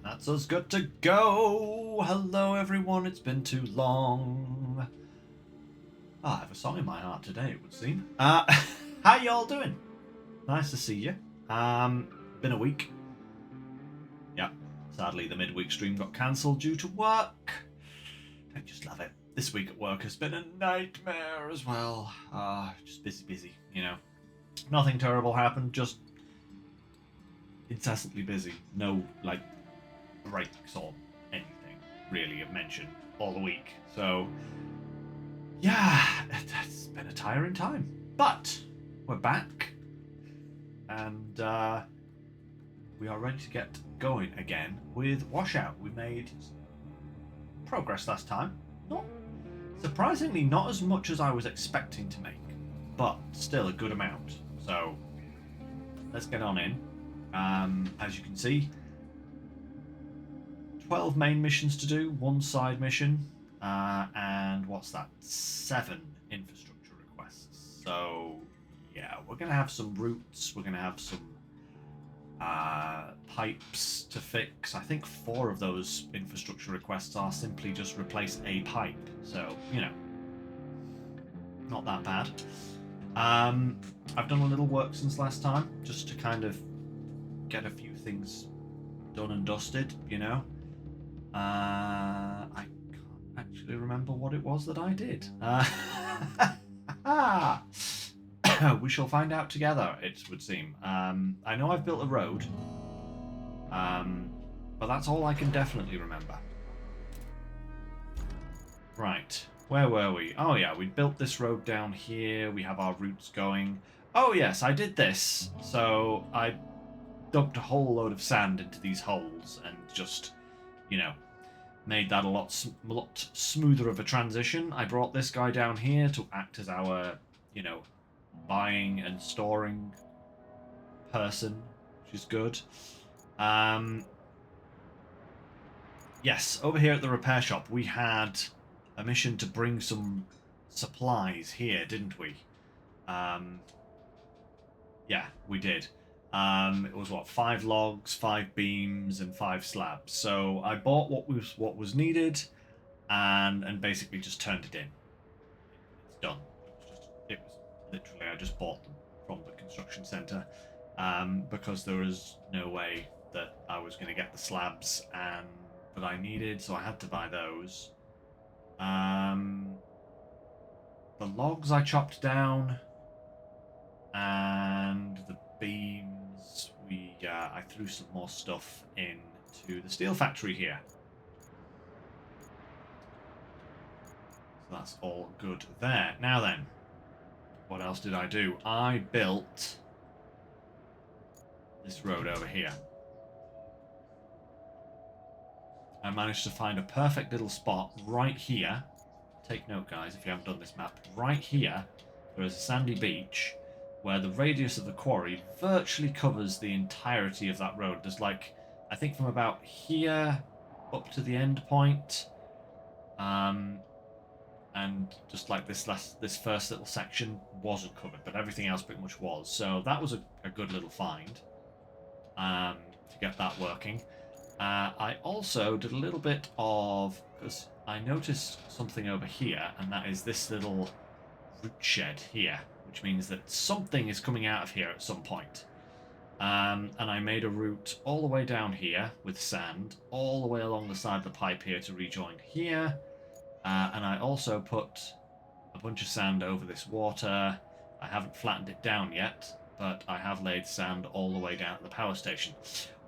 That's us good to go. Hello, everyone. It's been too long. I have a song in my heart today, it would seem. How y'all doing? Nice to see you. Been a week. Yeah. Sadly, the midweek stream got cancelled due to work. I just love it. This week at work has been a nightmare as well. Just busy, you know. Nothing terrible happened, just incessantly busy. No, breaks or anything really of mention all the week. So, yeah, it's been a tiring time. But we're back, and we are ready to get going again with Washout. We made progress last time. Surprisingly, not as much as I was expecting to make, but still a good amount. So, let's get on in. As you can see, 12 main missions to do, 1 side mission, and what's that? 7 infrastructure requests. So, yeah, we're going to have some routes, we're going to have some pipes to fix. I think 4 of those infrastructure requests are simply just replace a pipe. So, you know, not that bad. I've done a little work since last time, just to kind of get a few things done and dusted, you know. I can't actually remember what it was that I did. We shall find out together, it would seem. I know I've built a road, but that's all I can definitely remember. Right, where were we? Oh yeah, we built this road down here. We have our routes going. Oh yes, I did this. So I dumped a whole load of sand into these holes and just, you know, made that a lot smoother of a transition. I brought this guy down here to act as our, you know, buying and storing person, which is good. Yes, over here at the repair shop, we had a mission to bring some supplies here, didn't we? Yeah, we did. It was what, 5 logs, 5 beams, and 5 slabs. So I bought what was needed, and basically just turned it in. It's done. It was literally, I just bought them from the construction center, because there was no way that I was going to get the slabs and that I needed, so I had to buy those. The logs I chopped down, and the beams, I threw some more stuff into the steel factory here. So that's all good there. Now then, what else did I do? I built this road over here. I managed to find a perfect little spot right here. Take note, guys, if you haven't done this map. Right here, there is a sandy beach where the radius of the quarry virtually covers the entirety of that road. There's like, I think from about here up to the end point, and just like this first little section wasn't covered, but everything else pretty much was. So that was a good little find, to get that working. I also did a little bit of, because I noticed something over here, and that is this little root shed here, which means that something is coming out of here at some point. And I made a route all the way down here with sand, all the way along the side of the pipe here to rejoin here. And I also put a bunch of sand over this water. I haven't flattened it down yet, but I have laid sand all the way down at the power station.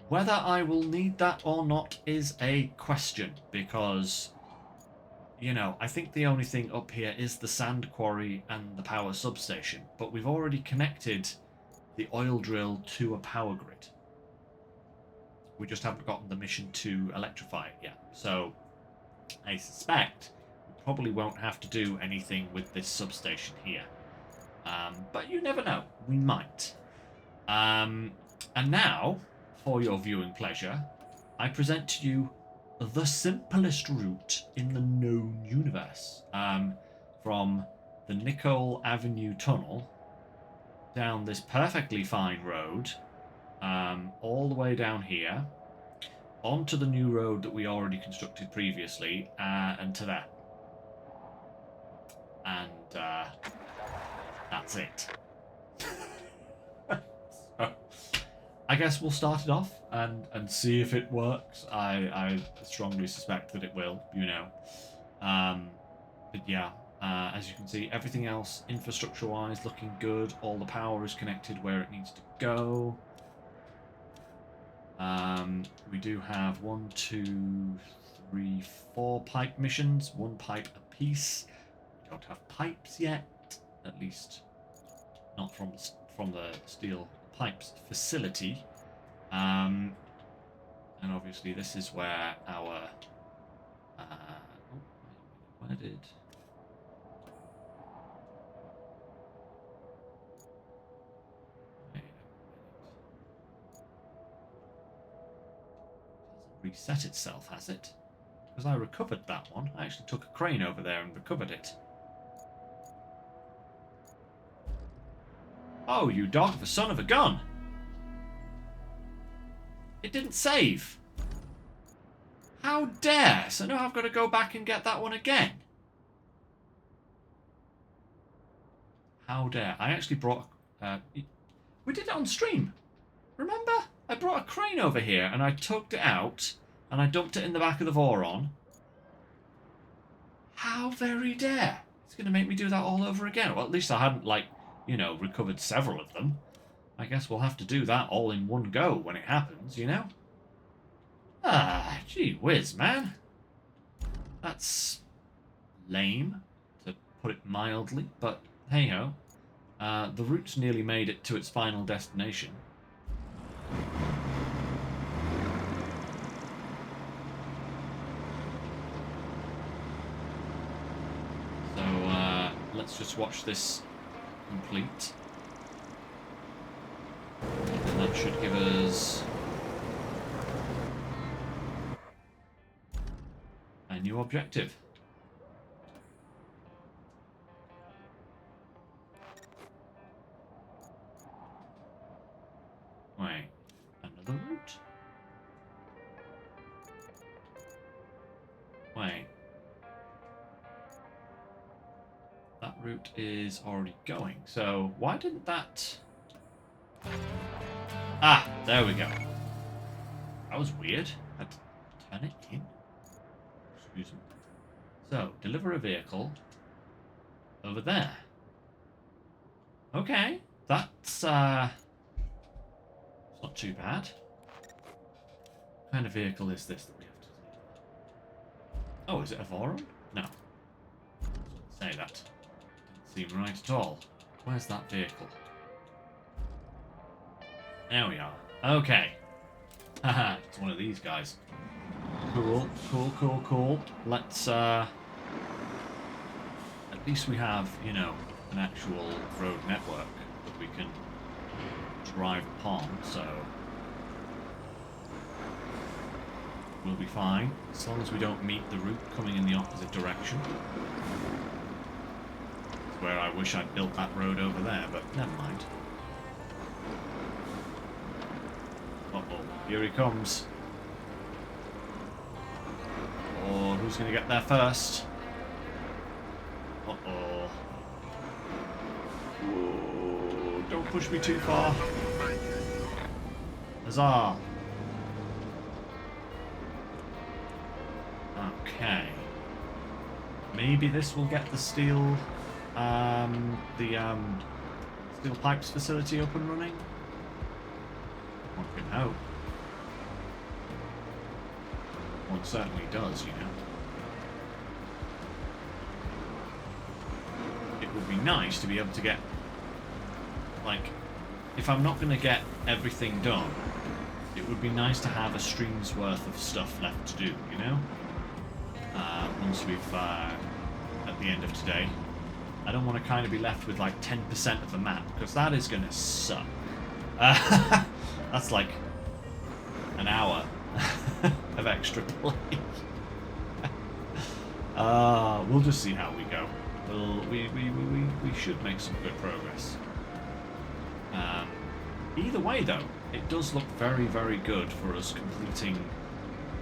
Whether I will need that or not is a question, because, you know, I think the only thing up here is the sand quarry and the power substation, but we've already connected the oil drill to a power grid. We just haven't gotten the mission to electrify it yet. So I suspect we probably won't have to do anything with this substation here. But you never know. We might. And now, for your viewing pleasure, I present to you the simplest route in the known universe. From the Nicole Avenue Tunnel down this perfectly fine road, all the way down here, onto the new road that we already constructed previously, and to there. And that's it. So, I guess we'll start it off and see if it works. I strongly suspect that it will, you know. But yeah, as you can see, everything else infrastructure-wise looking good. All the power is connected where it needs to go. We do have 1, 2, 3, 4 pipe missions. 1 pipe apiece. We don't have pipes yet, at least not from the steel pipes facility. And obviously this is where our where did reset itself, has it? Because I recovered that one. I actually took a crane over there and recovered it. Oh, you dog, the son of a gun! It didn't save! How dare! So now I've got to go back and get that one again. How dare. I actually brought... we did it on stream. Remember? I brought a crane over here and I tugged it out and I dumped it in the back of the Voron. How very dare. It's going to make me do that all over again. Well, at least I hadn't, like, you know, recovered several of them. I guess we'll have to do that all in one go when it happens, you know? Ah, gee whiz, man. That's lame, to put it mildly, but hey-ho. The route's nearly made it to its final destination. So, let's just watch this complete. And that should give us a new objective. Wait, another route? Wait. That route is already going, so why didn't that... Ah, there we go. That was weird. I had to turn it in. Excuse me. So, deliver a vehicle over there. Okay, that's not too bad. What kind of vehicle is this that we have to deliver? Oh, is it a Voron? No. Say that. Didn't seem right at all. Where's that vehicle? There we are. Okay. Haha, it's one of these guys. Cool, cool, cool, cool. Let's, at least we have, you know, an actual road network that we can drive upon, so we'll be fine, as long as we don't meet the route coming in the opposite direction. That's where I wish I'd built that road over there, but never mind. Uh-oh, here he comes. Oh, who's going to get there first? Uh-oh. Whoa, don't push me too far. Huzzah. Okay. Maybe this will get the steel pipes facility up and running. One can hope. One certainly does, you know. It would be nice to be able to get, like, if I'm not going to get everything done, it would be nice to have a stream's worth of stuff left to do, you know? Once we've, at the end of today. I don't want to kind of be left with like 10% of the map, because that is going to suck. That's like an hour of extra play. We'll just see how we go. We should make some good progress. Either way, though, it does look very, very good for us completing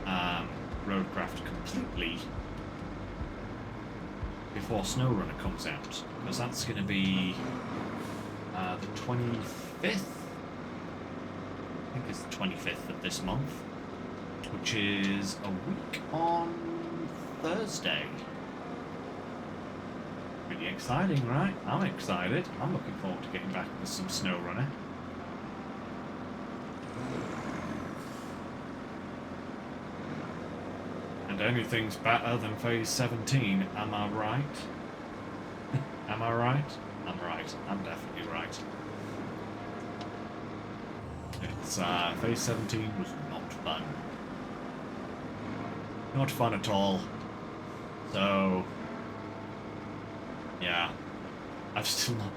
Roadcraft completely before SnowRunner comes out, because that's going to be the 25th. I think it's the 25th of this month, which is a week on Thursday. Pretty exciting, right? I'm excited. I'm looking forward to getting back with some SnowRunner. And anything's better than Phase 17, am I right? Am I right? I'm right. I'm definitely right. It's, Phase 17 was not fun. Not fun at all. So, yeah. I've still not...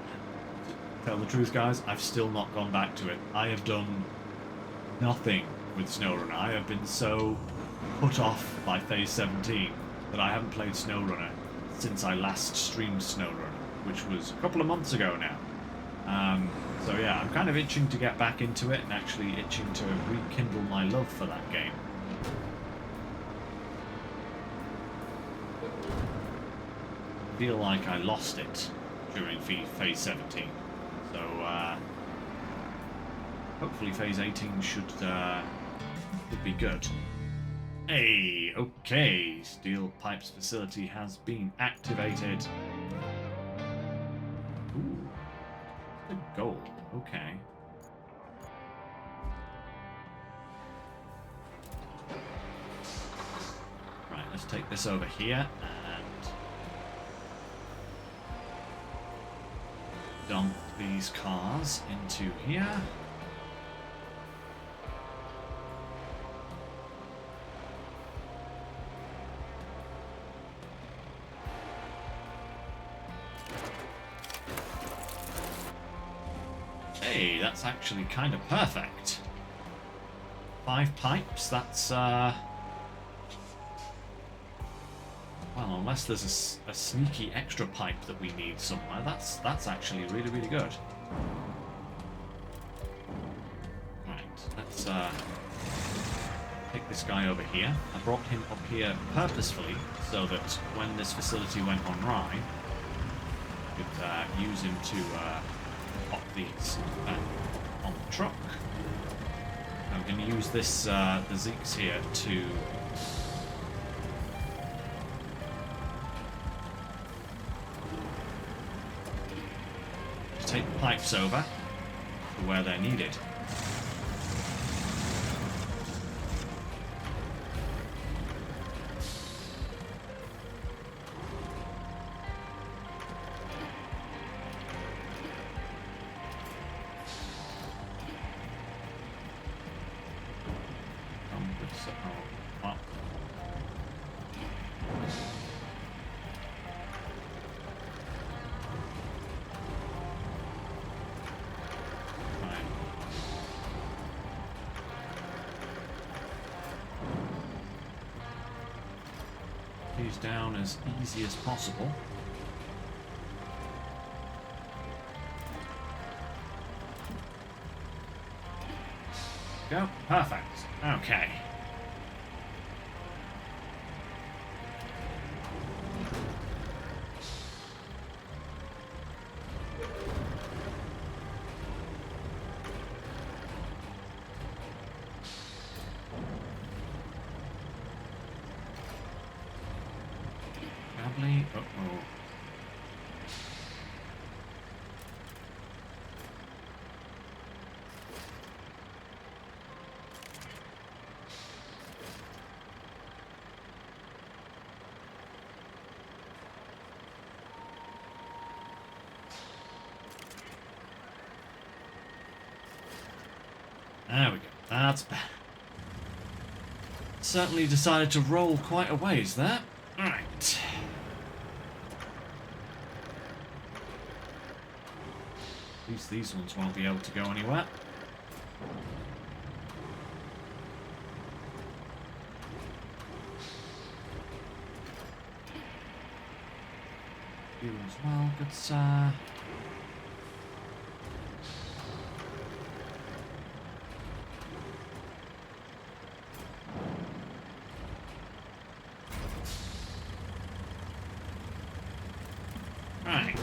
Tell the truth, guys, I've still not gone back to it. I have done nothing with SnowRunner. I have been so put off by Phase 17 that I haven't played SnowRunner since I last streamed SnowRunner, which was a couple of months ago now. So yeah, I'm kind of itching to get back into it and actually itching to rekindle my love for that game. I feel like I lost it during Phase 17. So hopefully Phase 18 should be good. Hey, okay, Steel Pipes facility has been activated. Ooh, a goal, okay. Right, let's take this over here and dump these cars into here. Hey, that's actually kind of perfect. 5 pipes, that's, well, unless there's a sneaky extra pipe that we need somewhere, that's actually really, really good. Right, let's, take this guy over here. I brought him up here purposefully so that when this facility went online, I could, use him to, pop these on the truck. I'm going to use this, the Zeeks here to take the pipes over to where they're needed. Down as easy as possible. Go. Perfect. Okay. Uh-oh. There we go. That's better. Certainly decided to roll quite a ways there. Alright. At least these ones won't be able to go anywhere. You as well, good sir.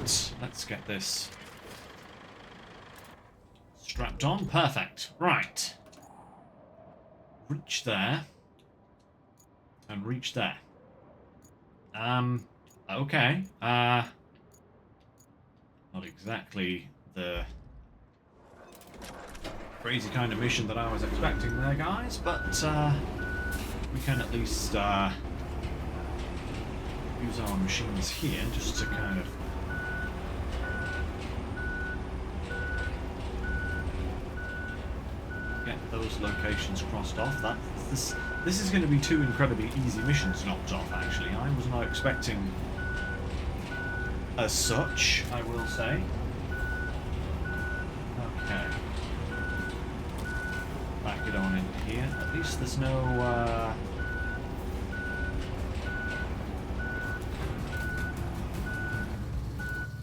Right, let's get this strapped on. Perfect. Right. Reach there. And reach there. Okay. Not exactly the crazy kind of mission that I was expecting there, guys, but we can at least use our machines here just to kind of get those locations crossed off. This is going to be two incredibly easy missions knocked off, actually. I was not expecting as such, I will say. Okay. Back it on in here. At least there's no...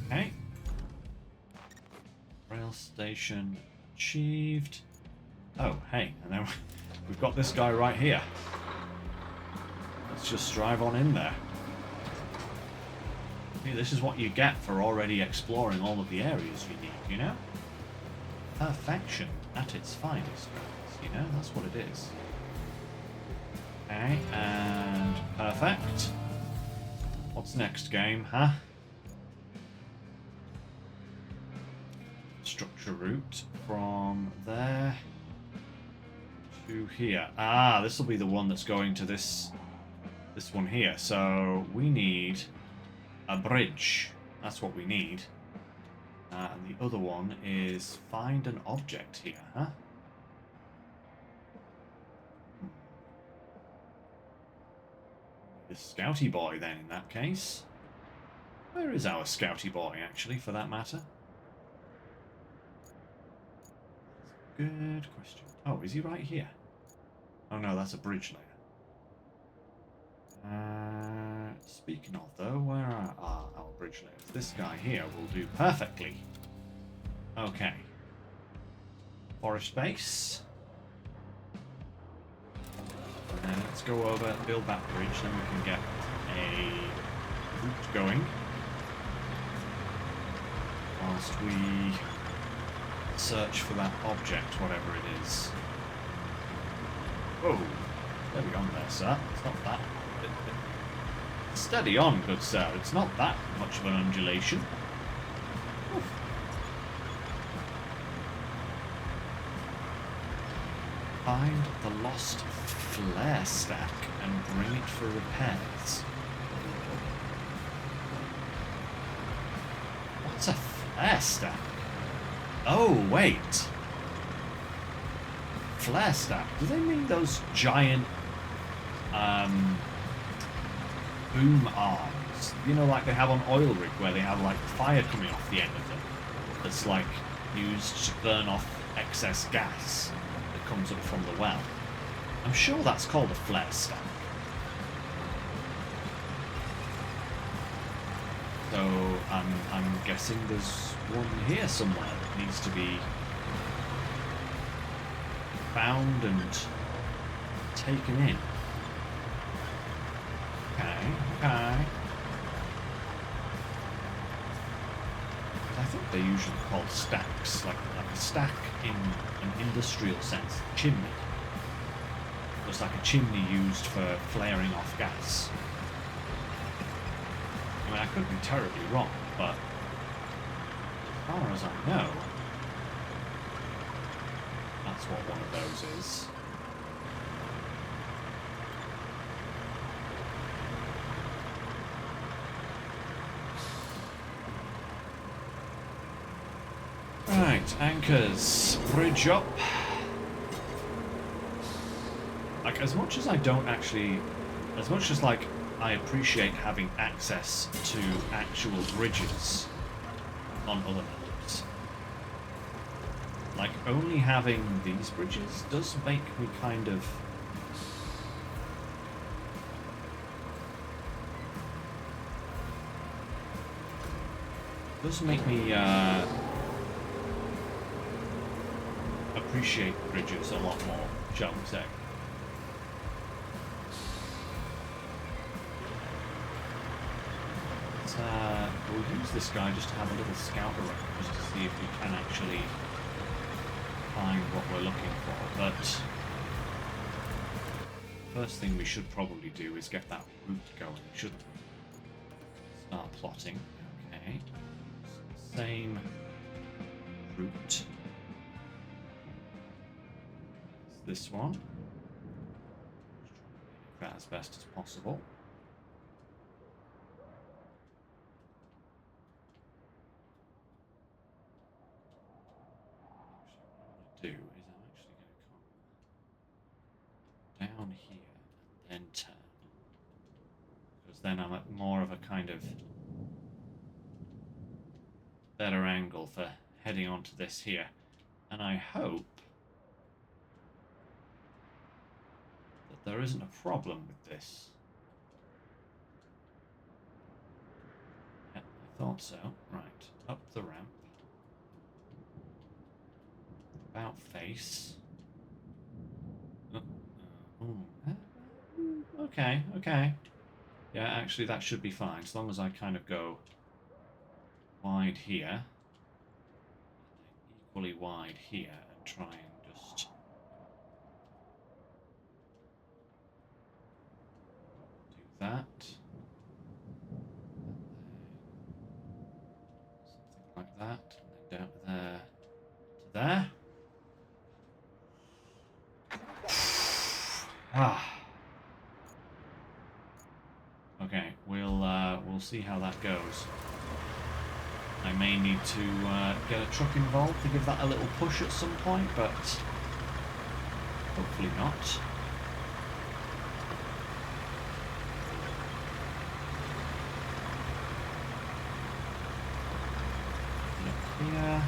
Okay. Rail station achieved. Oh, hey, and then we've got this guy right here. Let's just drive on in there. See, this is what you get for already exploring all of the areas you need, you know? Perfection at its finest, you know? That's what it is. Okay, and perfect. What's next, game, huh? Structure route from there to here. Ah, this will be the one that's going to this one here. So we need a bridge. That's what we need. And the other one is find an object here, huh? The Scouty boy then, in that case. Where is our Scouty boy, actually, for that matter? Good question. Oh, is he right here? Oh no, that's a bridge layer. Speaking of, though, where are our bridge layers? This guy here will do perfectly. Okay. Forest base. And then let's go over, build that bridge, then we can get a route going. Whilst we search for that object, whatever it is. Oh, steady on there, sir. It's not that. Steady on, good sir. It's not that much of an undulation. Oof. Find the lost flare stack and bring it for repairs. What's a flare stack? Oh, wait. Flare stack? Do they mean those giant boom arms? You know, like they have on oil rig, where they have like fire coming off the end of them. That's like used to burn off excess gas that comes up from the well. I'm sure that's called a flare stack. So I'm guessing there's one here somewhere that needs to be found and taken in. Okay, okay. I think they're usually called stacks, like a stack in an industrial sense, chimney. Just like a chimney used for flaring off gas. I mean, I could be terribly wrong, but as far as I know, that's what one of those is. Right, anchors, bridge up. Like, as much as I don't actually, as much as like I appreciate having access to actual bridges on other maps, like only having these bridges does make me kind of appreciate bridges a lot more, shall we say. Let's we'll use this guy just to have a little scout around, just to see if we can actually find what we're looking for. But first thing we should probably do is get that route going, shouldn't we? Start plotting. Okay. Same route. This one. Try that as best as possible. Do is I'm actually going to come down here and then turn, because then I'm at more of a kind of better angle for heading onto this here, and I hope that there isn't a problem with this. Yeah, I thought so. Right, up the ramp. About face. Okay, okay. Yeah, actually that should be fine, as long as I kind of go wide here, equally wide here, and try and just do that. Something like that, and then down there to there. Okay, we'll see how that goes. I may need to get a truck involved to give that a little push at some point, but hopefully not. Look here.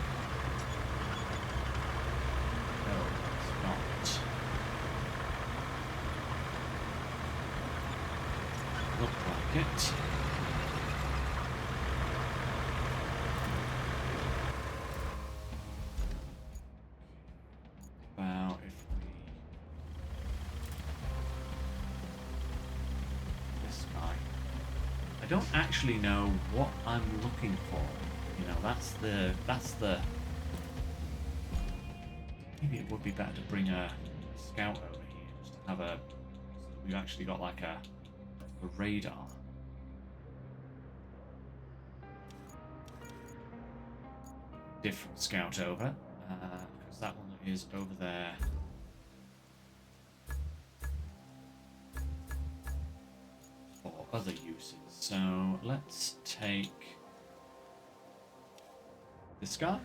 No, it's not. Look like it. About if we... This guy. I don't actually know what I'm looking for. You know, that's the... Maybe it would be better to bring a scout over here, just to have a... So that we've actually got like a radar. Different scout over, because that one is over there. For other uses. So let's take this guy.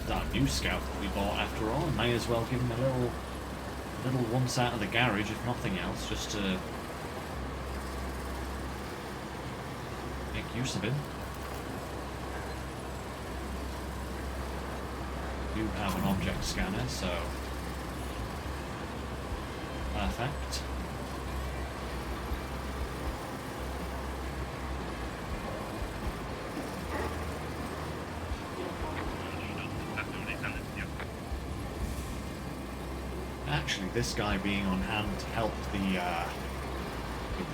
It's our new scout that we bought after all. May as well give him a little once out of the garage, if nothing else, just to make use of him. We do have an object scanner, so perfect. Actually, this guy being on hand to help the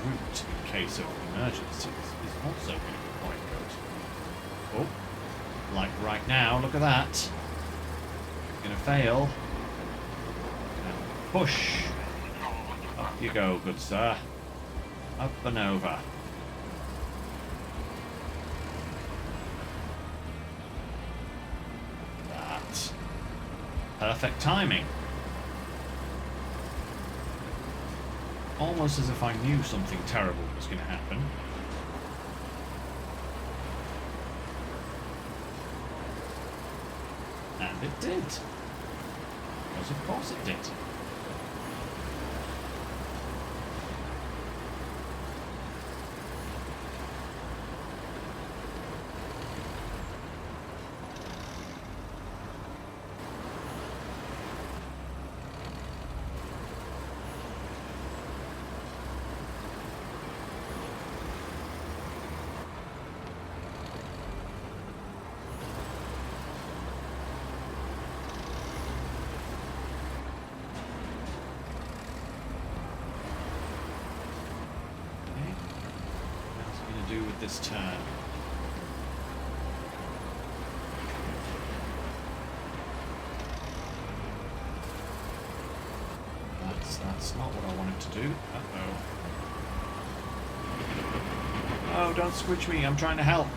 route in case of emergencies is also going to be quite good. Oh, like right now, look at that. It's going to fail. And push. Up you go, good sir. Up and over. That. Perfect timing. Almost as if I knew something terrible was going to happen. And it did. Because of course it did. to do with this turn. That's not what I wanted to do. Uh-oh. Oh, don't squidge me. I'm trying to help.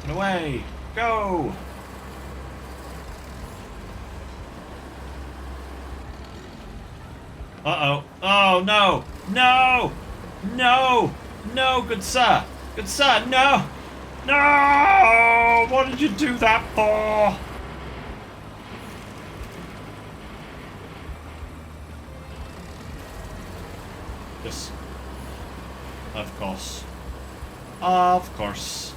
Get away. Go. Uh-oh. Oh, no. No. No. No, good sir. Good sir. No. No! What did you do that for? Yes. Of course. Of course.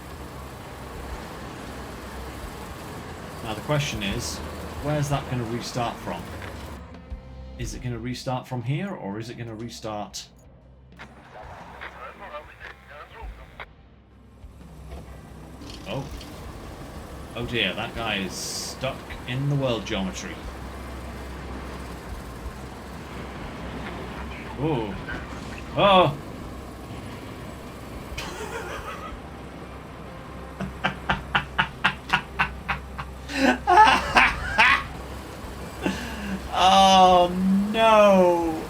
Now the question is, where's that going to restart from? Is it going to restart from here, or is it going to restart... Oh. Oh dear, that guy is stuck in the world geometry. Oh. Oh! Oh no!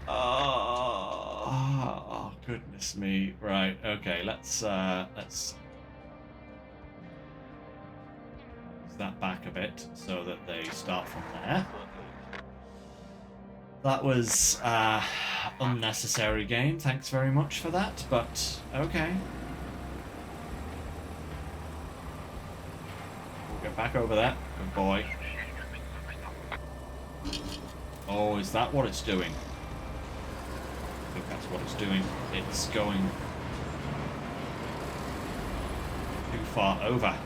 Oh, goodness me. Right, okay, let's use that back a bit so that they start from there. That was unnecessary game. Thanks very much for that, but okay. We'll get back over there. Good boy. Oh, is that what it's doing? I think that's what it's doing. It's going too far over.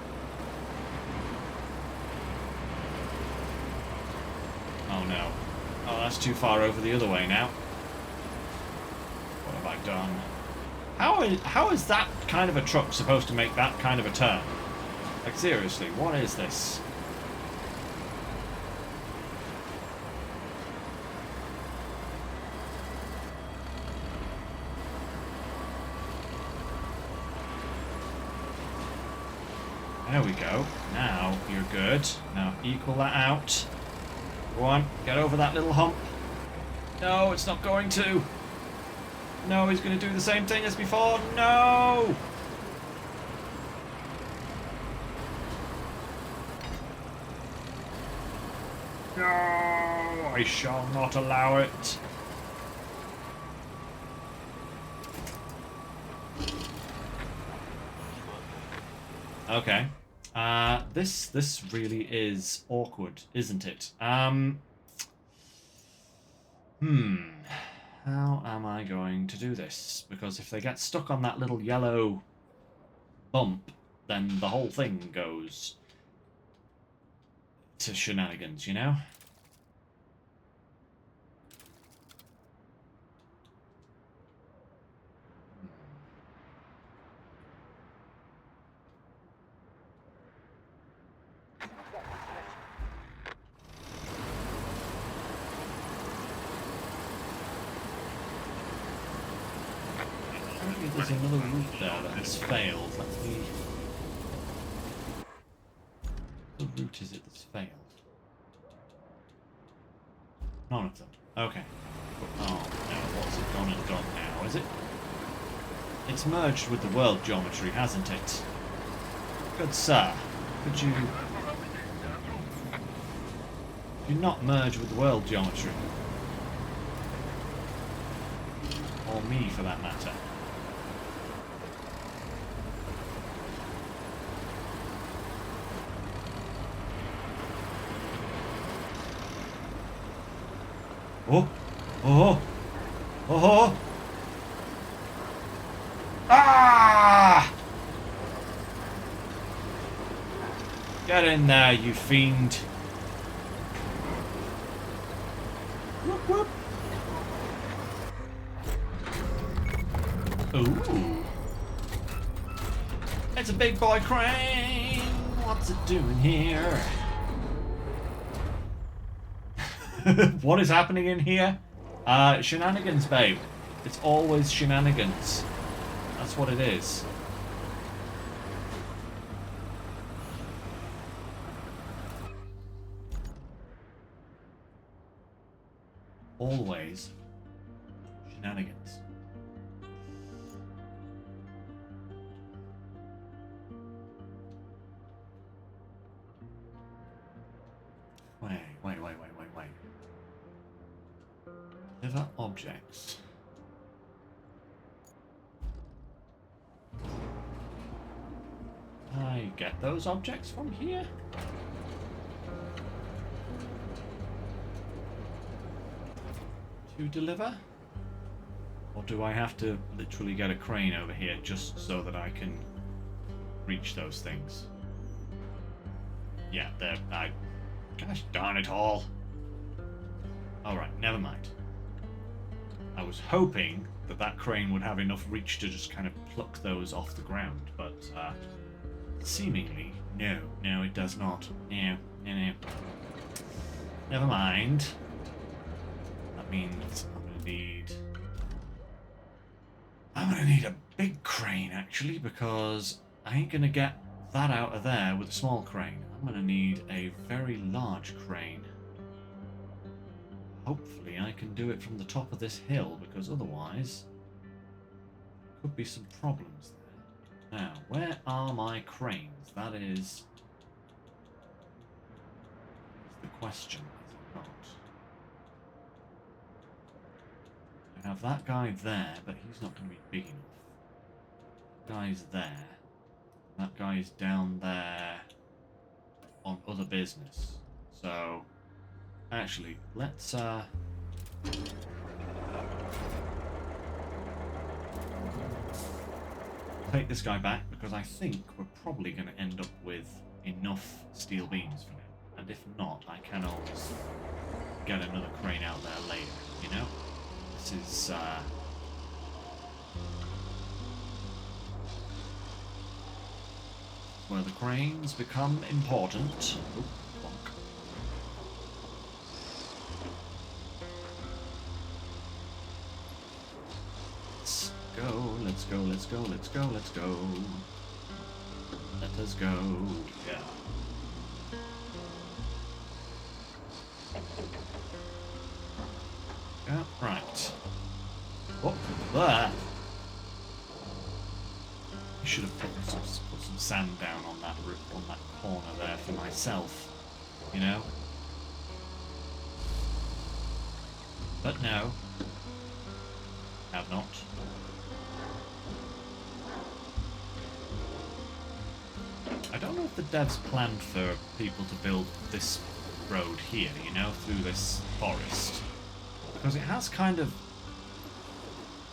Oh no. Oh, that's too far over the other way now. What have I done? How is that kind of a truck supposed to make that kind of a turn? Like, seriously, what is this? There we go. Now you're good. Now equal that out. Go on, get over that little hump. No, it's not going to. No, he's going to do the same thing as before. No! No, I shall not allow it. Okay. This really is awkward, isn't it? How am I going to do this? Because if they get stuck on that little yellow bump, then the whole thing goes to shenanigans, you know? There's another route there that has failed. Let me... What route is it that's failed? None of them. Okay. Oh, no, what's it gone and done now, is it? It's merged with the world geometry, hasn't it? Good sir. Could you not merge with the world geometry? Or me, for that matter. Oh! Oh! Oh! Ah! Get in there, you fiend. Whoop, whoop. Ooh. It's a big boy crane. What's it doing here? What is happening in here? Shenanigans, babe. It's always shenanigans. That's what it is. Always shenanigans. Wait. Deliver objects. I get those objects from here? To deliver? Or do I have to literally get a crane over here just so that I can reach those things? Yeah, there. Gosh darn it all. Alright, never mind. I was hoping that that crane would have enough reach to just kind of pluck those off the ground, but seemingly, no, it does not. No. Never mind. That means I'm gonna need a big crane, actually, because I ain't gonna get that out of there with a small crane. I'm gonna need a very large crane. Hopefully I can do it from the top of this hill, because otherwise could be some problems there. Now, where are my cranes? That is the question, is it not? I have that guy there, but he's not going to be big enough. That guy's there. That guy's down there on other business. So, actually, let's take this guy back, because I think we're probably going to end up with enough steel beams for now. And if not, I can always get another crane out there later, you know? This is where the cranes become important. Oh, bonk. Let's go. Let us go. Yeah. Yeah, right. Oh, there. I should have put some sand down on that corner there for myself, you know. But no, have not. I don't know if the devs planned for people to build this road here, you know, through this forest. Because it has kind of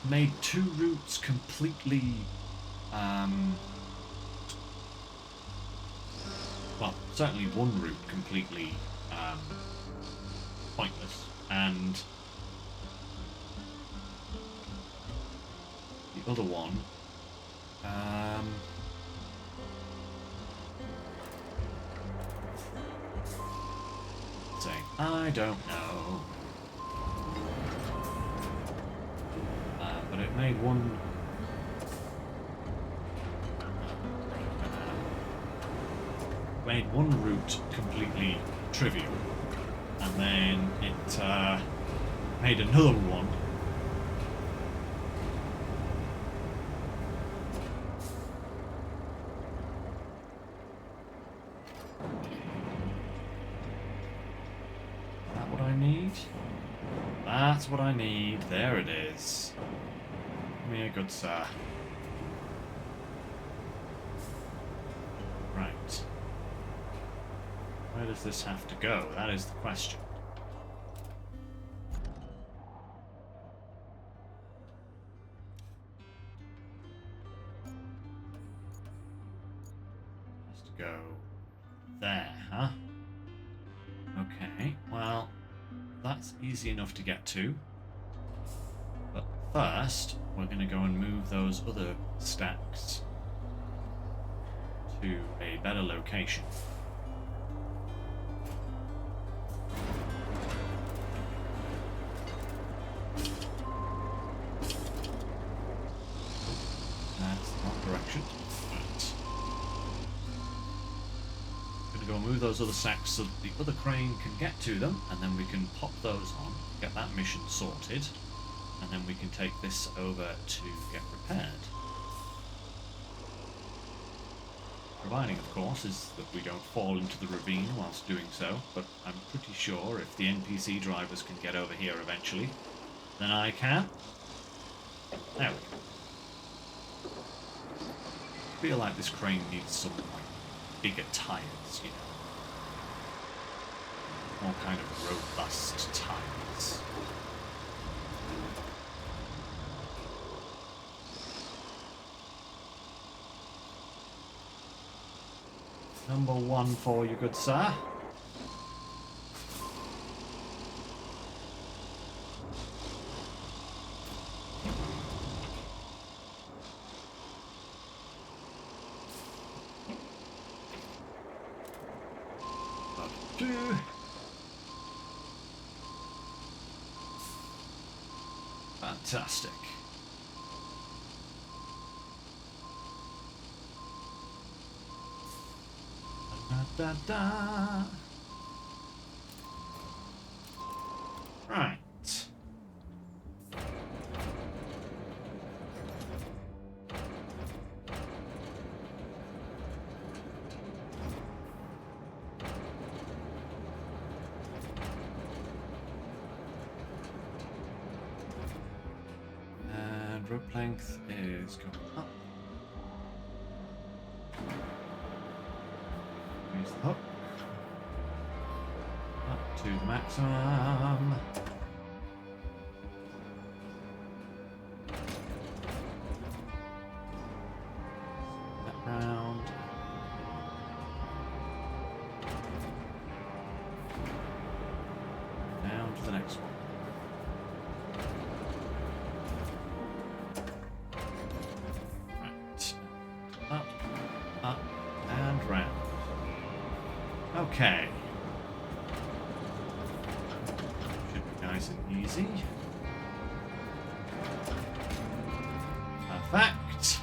made two routes completely, well, certainly one route completely pointless, and the other one, saying, I don't know. But it made one route completely trivial, and then it made another one Is that what I need? That's what I need. There it is. Give me a good sir. Right. Where does this have to go? That is the question. Has to go there, huh? Okay, well, that's easy enough to get to. But first, we're going to go and move those other stacks to a better location. That's the wrong direction. Right. I'm going to go and move those other sacks so that the other crane can get to them, and then we can pop those on, get that mission sorted, and then we can take this over to get repaired. Providing, of course, is that we don't fall into the ravine whilst doing so, but I'm pretty sure if the NPC drivers can get over here eventually, then I can. There we go. I feel like this crane needs some bigger tyres, you know. More kind of robust tyres. Number 1 for you, good sir. Fantastic. Da, da, da. Right. And rope length is going up. Use the hook. Up to the maximum. That round. Down to the next one. Right. Up, and round. Okay. Should be nice and easy. Perfect.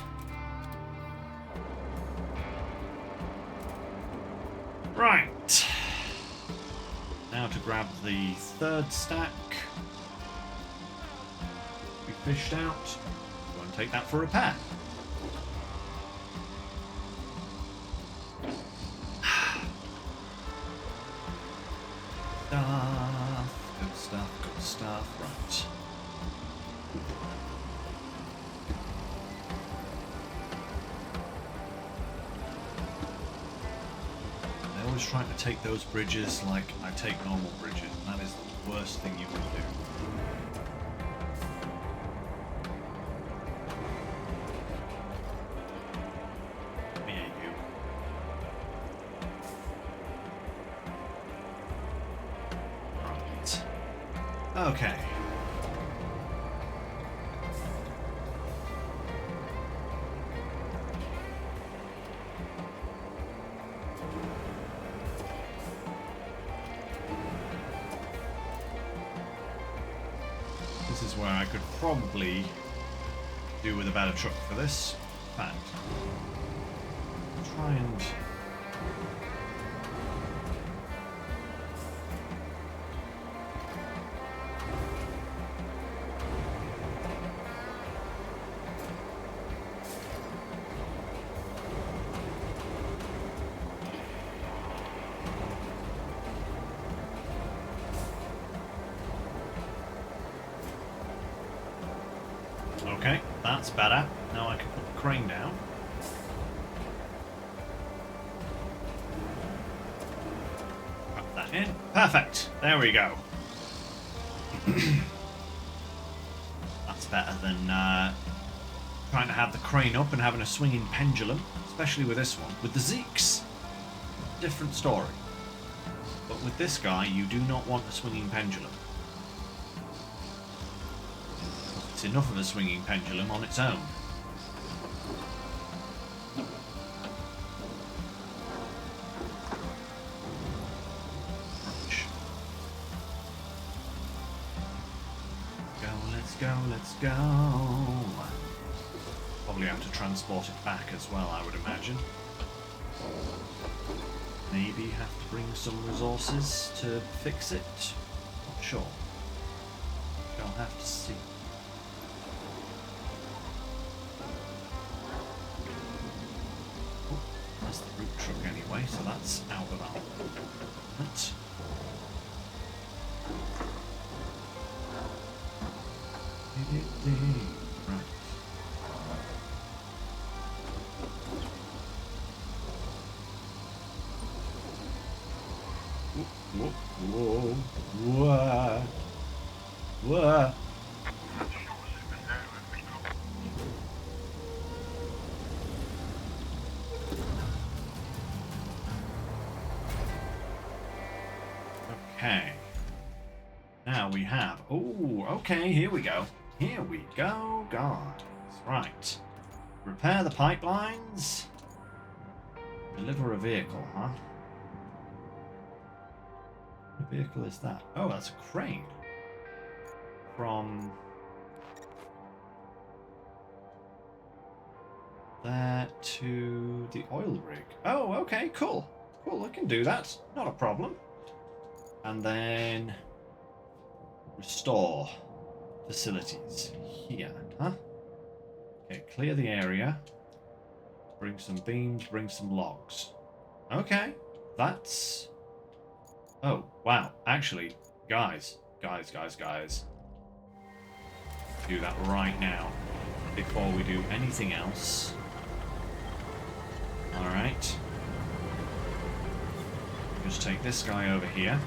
Right. Now to grab the third stack. We fished out. Go and take that for repair. Good stuff, right. I always try to take those bridges like I take normal bridges, and that is the worst thing you can do. Okay. This is where I could probably do with a better truck for this. In fact, I'll try and... Okay, that's better. Now I can put the crane down. Put that in. Perfect. There we go. That's better than trying to have the crane up and having a swinging pendulum, especially with this one. With the Zeeks, different story. But with this guy, you do not want a swinging pendulum. It's enough of a swinging pendulum on its own. go, let's go. Probably have to transport it back as well, I would imagine. Maybe have to bring some resources to fix it. Not sure. I'll have to see. Oh, that's the root truck anyway, so that's out of our movement. Right. Whoa, whoa, whoa, whoa. Okay. Now we have. Oh, okay, here we go. Here we go, guys. Right. Repair the pipelines. Deliver a vehicle, huh? What vehicle is that? Oh, that's a crane. From there to the oil rig. Oh, okay, cool. Cool, I can do that. Not a problem. And then restore facilities here, huh? Okay, clear the area. Bring some beams, bring some logs. Okay, that's... Oh, wow. Actually, guys. Do that right now before we do anything else. Alright. Just take this guy over here.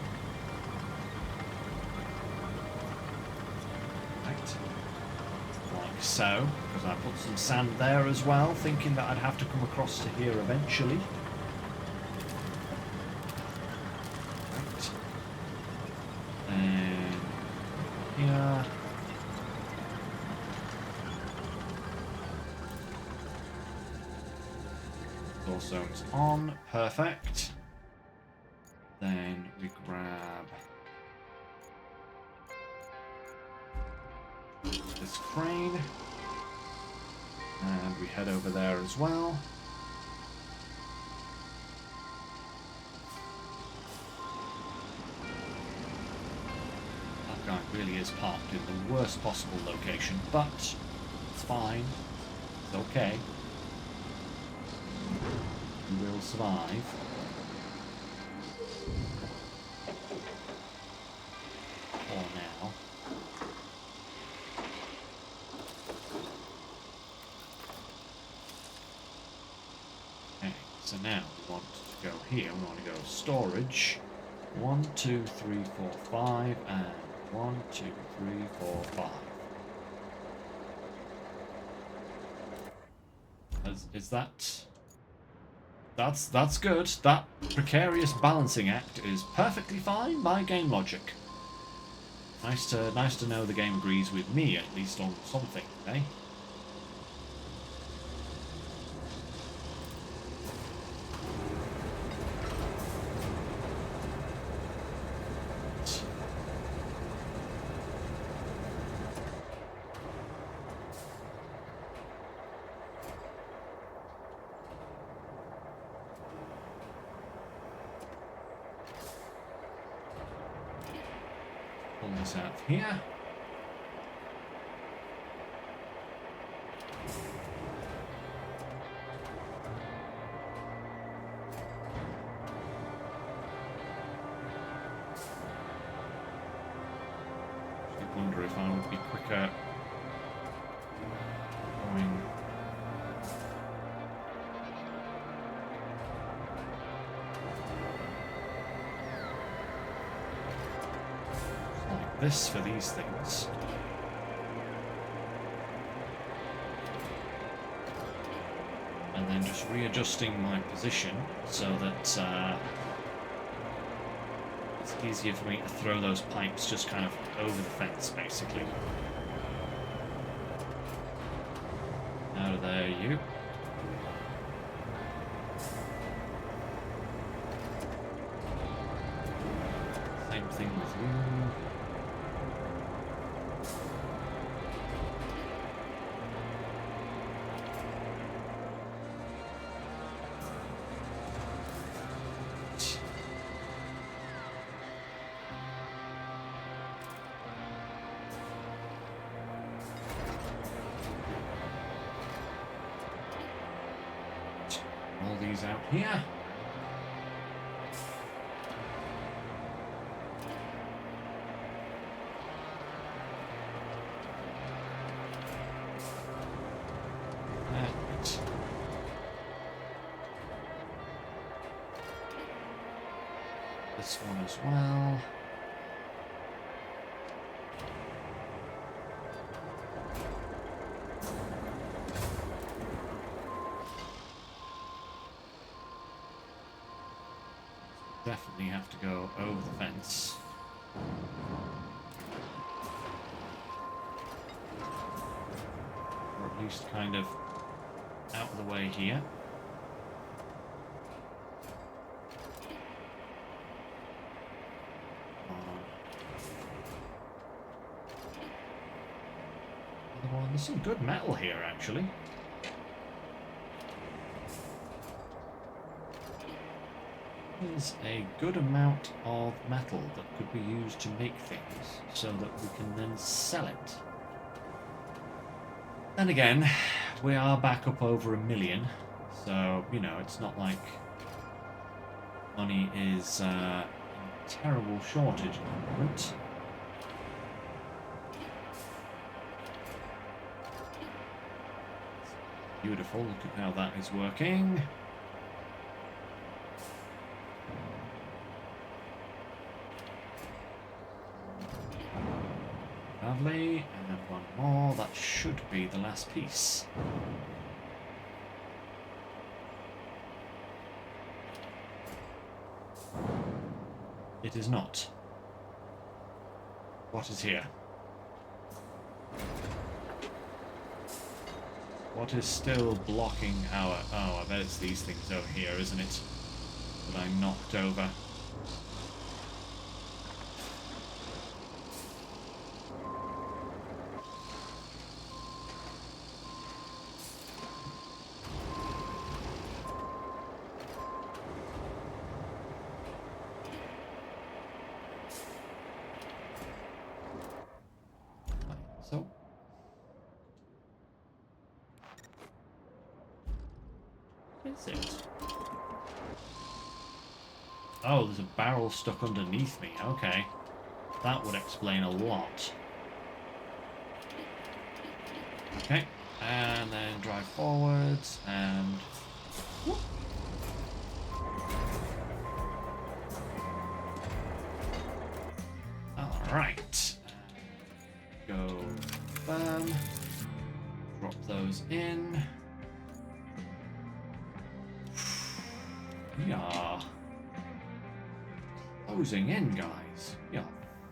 Right. Like so. Because I put some sand there as well, thinking that I'd have to come across to here eventually. Right. And here. Door zones on. Perfect. Then we grab this crane. And we head over there as well. That guy really is parked in the worst possible location, but it's fine. It's okay. We will survive. For now. Okay, so now we want to go here. We want to go storage. 1, 2, 3, 4, 5, and 1, 2, 3, 4, 5. Is that... That's good. That precarious balancing act is perfectly fine by game logic. Nice to know the game agrees with me, at least on something, eh? Pull this out of here. I wonder if I would be quicker going like this for these things. And then just readjusting my position so that it's easier for me to throw those pipes just kind of over the fence, basically. Out of there, you. Same thing with you. All these out here. Right. This one as well. Definitely have to go over the fence. Or at least kind of out of the way here. Another one. There's some good metal here, actually. There's a good amount of metal that could be used to make things so that we can then sell it. And again, we are back up over 1 million, so, you know, it's not like money is in terrible shortage at the moment. Beautiful, look at how that is working. Lovely, and one more. That should be the last piece. It is not. What is here? What is still blocking our... Oh, I bet it's these things over here, isn't it? That I knocked over. So, what is it? Oh, there's a barrel stuck underneath me. Okay. That would explain a lot. Okay. And then drive forwards and... Whoop. Alright. Go firm. Drop those in. We are closing in, guys. We are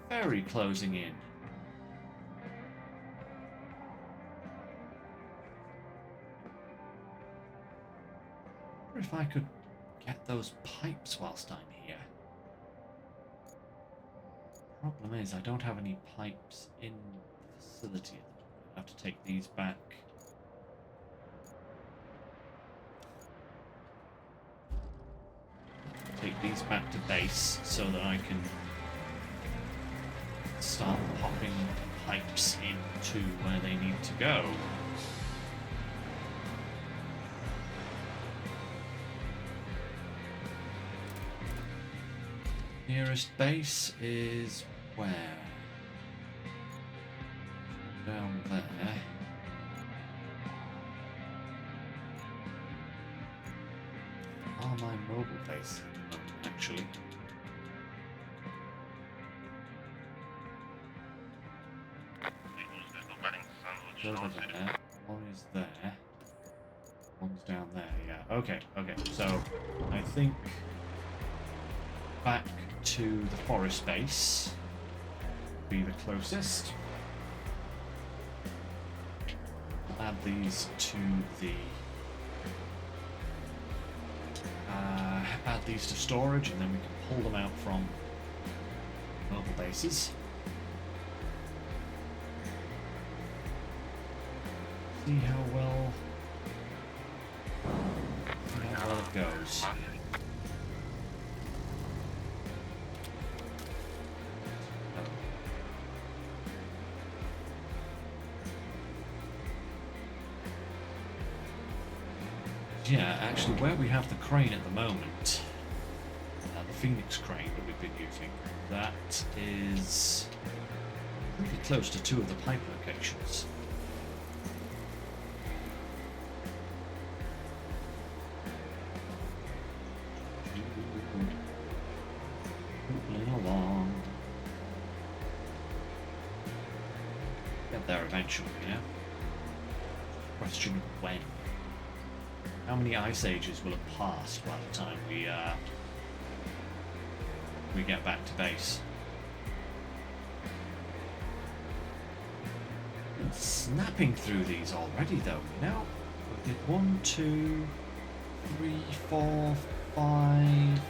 very closing in. I wonder if I could get those pipes whilst I'm here. Problem is, I don't have any pipes in the facility at the moment. I have to take these back. Take these back to base so that I can start popping pipes into where they need to go. Nearest base is where? Down there. Are my mobile base actually? Over there. One is there. One's down there, yeah. Okay, okay. So I think back to the forest base would be the closest. Add these to the add these to storage, and then we can pull them out from mobile bases. See how well it goes. yeah, actually, where we have the crane at the moment, the Phoenix crane that we've been using, that is really close to two of the pipe locations. Moving along. Get there eventually, you know? Question of when. How many ice ages will have passed by the time we get back to base? Been snapping through these already, though. You know, we did 1, 2, 3, 4, 5.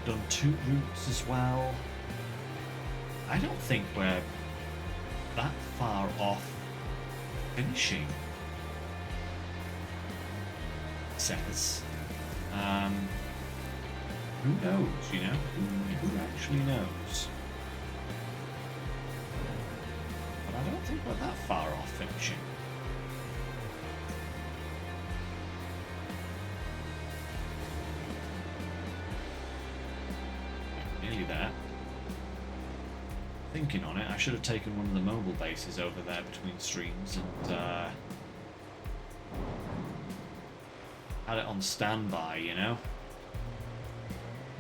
Done 2 routes as well. I don't think we're that far off finishing. Says. Who knows, you know? Who actually knows? But I don't think we're that far off finishing. Nearly there. Thinking on it, I should have taken one of the mobile bases over there between streams and had it on standby, you know?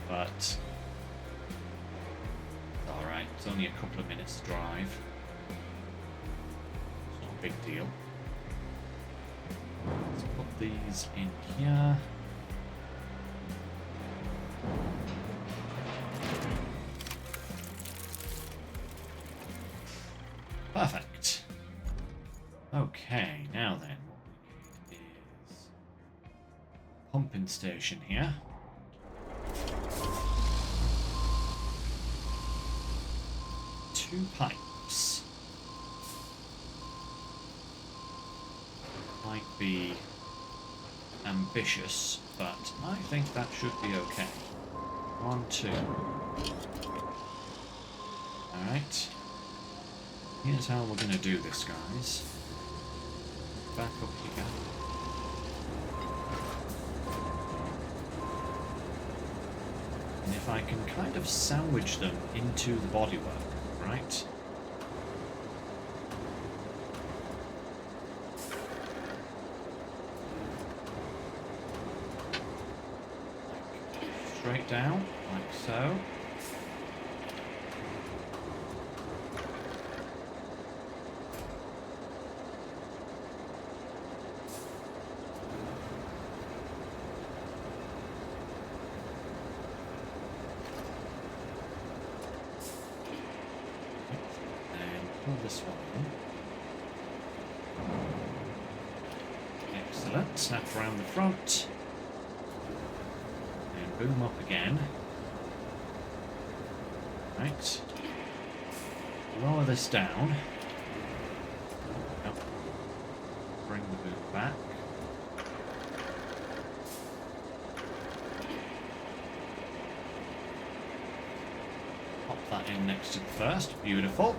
But alright, it's only a couple of minutes drive. It's not a big deal. Let's put these in here. Perfect. Okay, now then, what we need is a pumping station here. Two pipes. Might be ambitious, but I think that should be okay. 1, 2. Alright. Here's how we're going to do this, guys. Back up here. And if I can kind of sandwich them into the bodywork, right? Straight down, like so. Pull this one in. Excellent. Snap around the front. And boom up again. Right. Lower this down. Yep. Bring the boom back. Pop that in next to the first. Beautiful.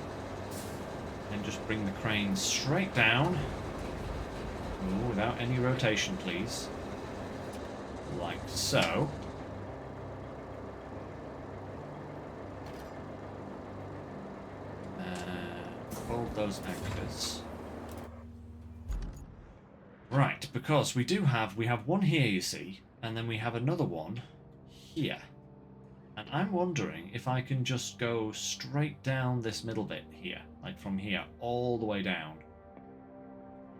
And just bring the crane straight down. Ooh, without any rotation, please. Like so. Fold those anchors. Right, because we have one here, you see, and then we have another one here. And I'm wondering if I can just go straight down this middle bit here, like from here all the way down,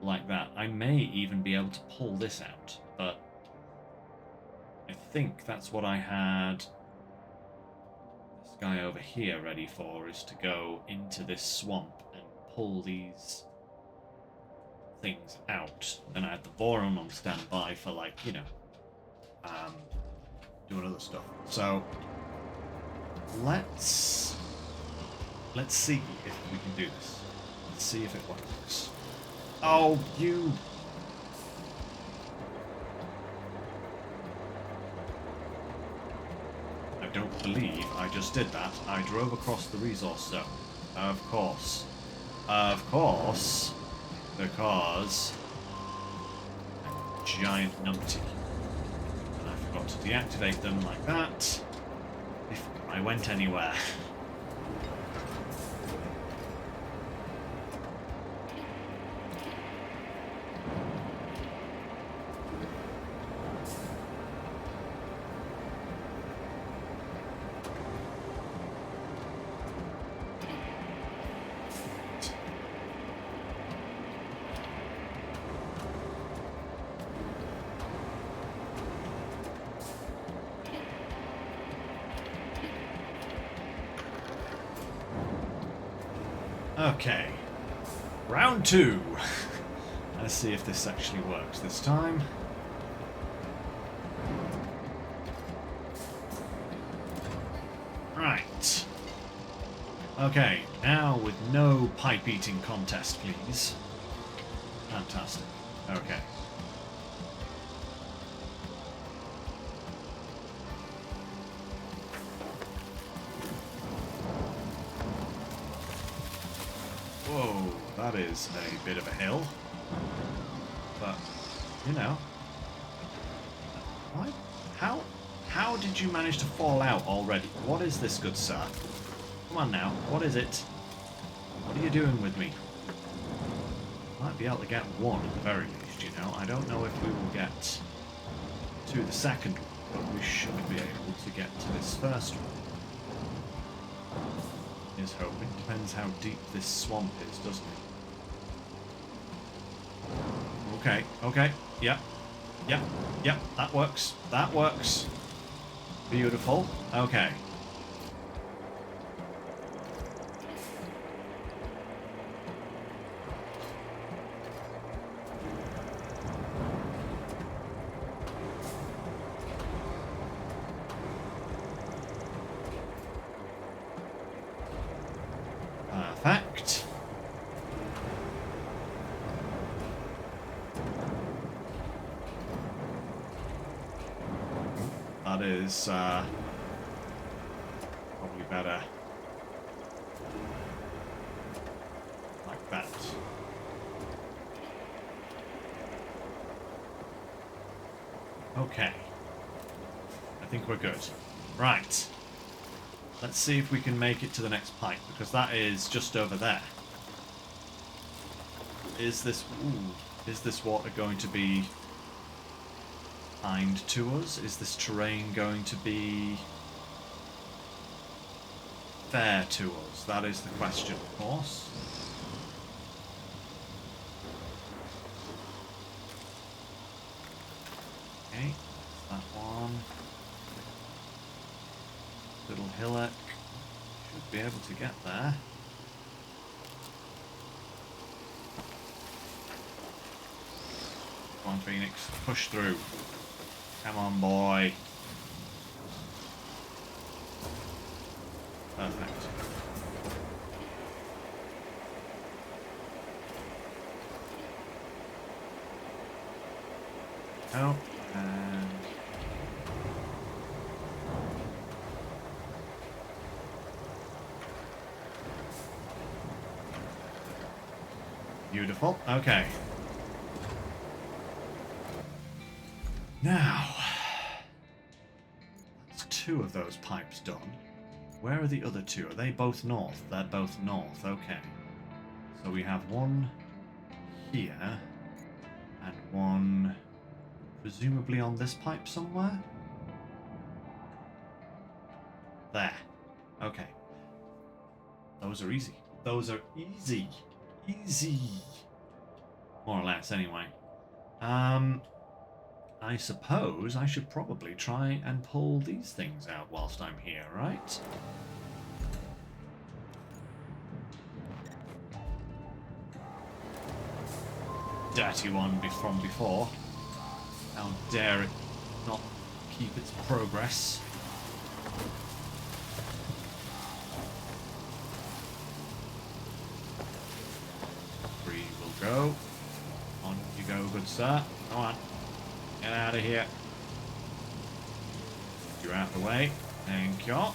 like that. I may even be able to pull this out, but I think that's what I had this guy over here ready for, is to go into this swamp and pull these things out. Then I had the boron on standby for, like, you know, doing other stuff. So let's see if we can do this. Let's see if it works. Oh, you... I don't believe I just did that. I drove across the resource zone. Of course. Of course. Because giant numpty. And I forgot to deactivate them like that before I went anywhere. Okay, round 2. Let's see if this actually works this time. Right. Okay, now with no pipe eating contest, please. Fantastic. Okay. Whoa, that is a bit of a hill. But, you know. Why? How did you manage to fall out already? What is this, good sir? Come on now, what is it? What are you doing with me? Might be able to get one at the very least, you know. I don't know if we will get to the second one, but we should be able to get to this first one. Is hoping. Depends how deep this swamp is, doesn't it? Okay, okay, yep, yep, yep, that works, that works. Beautiful, okay. Perfect. That is probably better like that. Okay. I think we're good. Right. Let's see if we can make it to the next pipe, because that is just over there. Is this water going to be kind to us? Is this terrain going to be fair to us? That is the question, of course. Okay, that one. Little hillock. Should be able to get there. Come on, Phoenix. Push through. Come on, boy. Perfect. Oh, and... Beautiful. Okay. Now, that's 2 of those pipes done. Where are the other 2? Are they both north? They're both north. Okay. So we have one here and one presumably on this pipe somewhere. There. Okay. Those are easy. Those are easy. Easy. More or less, anyway. I suppose I should probably try and pull these things out whilst I'm here, right? Dirty one from before. How dare it not keep its progress. Free will go. On you go, good sir. Come on. Get out of here. You're out of the way. Thank you. I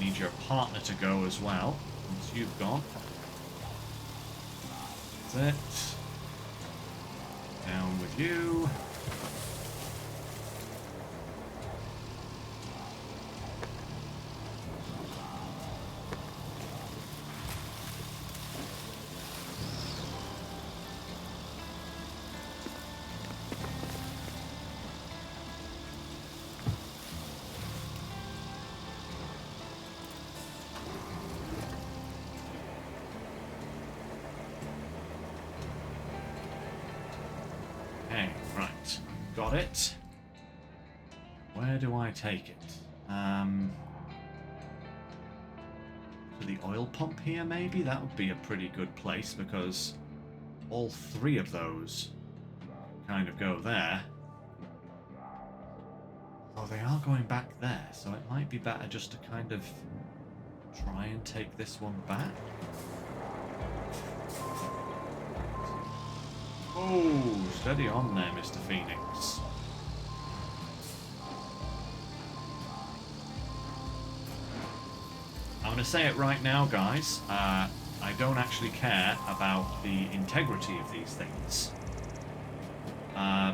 need your partner to go as well, once you've gone. That's it. You. Okay, right. Got it. Where do I take it? To the oil pump here, maybe? That would be a pretty good place, because all three of those kind of go there. Oh, they are going back there, so it might be better just to kind of try and take this one back. Oh, steady on there, Mr. Phoenix. I'm going to say it right now, guys. I don't actually care about the integrity of these things.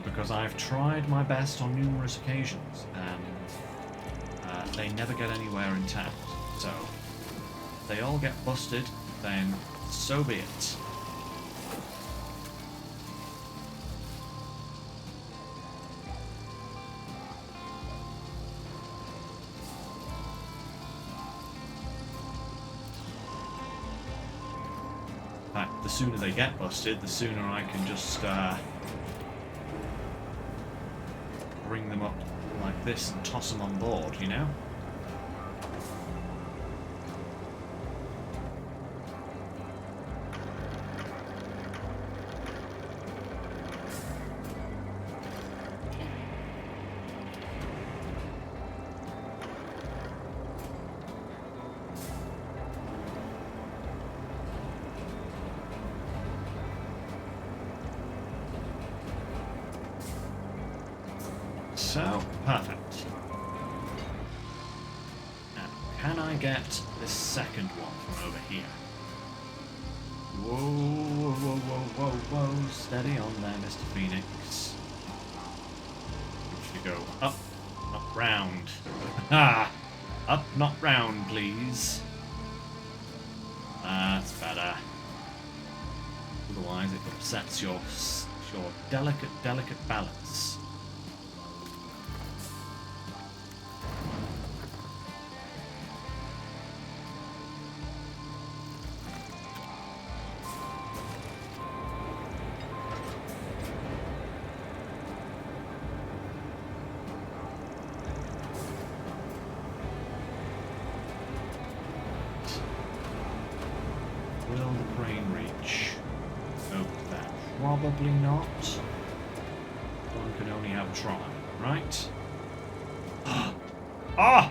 Because I've tried my best on numerous occasions, and they never get anywhere intact. So, if they all get busted, then so be it. In fact, the sooner they get busted, the sooner I can just bring them up like this and toss them on board, you know? So, perfect. Now, can I get this second one from over here? Whoa, whoa, whoa, whoa, whoa. Steady on there, Mr. Phoenix. We should go up, not round. Ha! Up, not round, please. That's better. Otherwise, it upsets your delicate balance. Will the crane reach over there? Probably not. One can only have a try, right? Ah!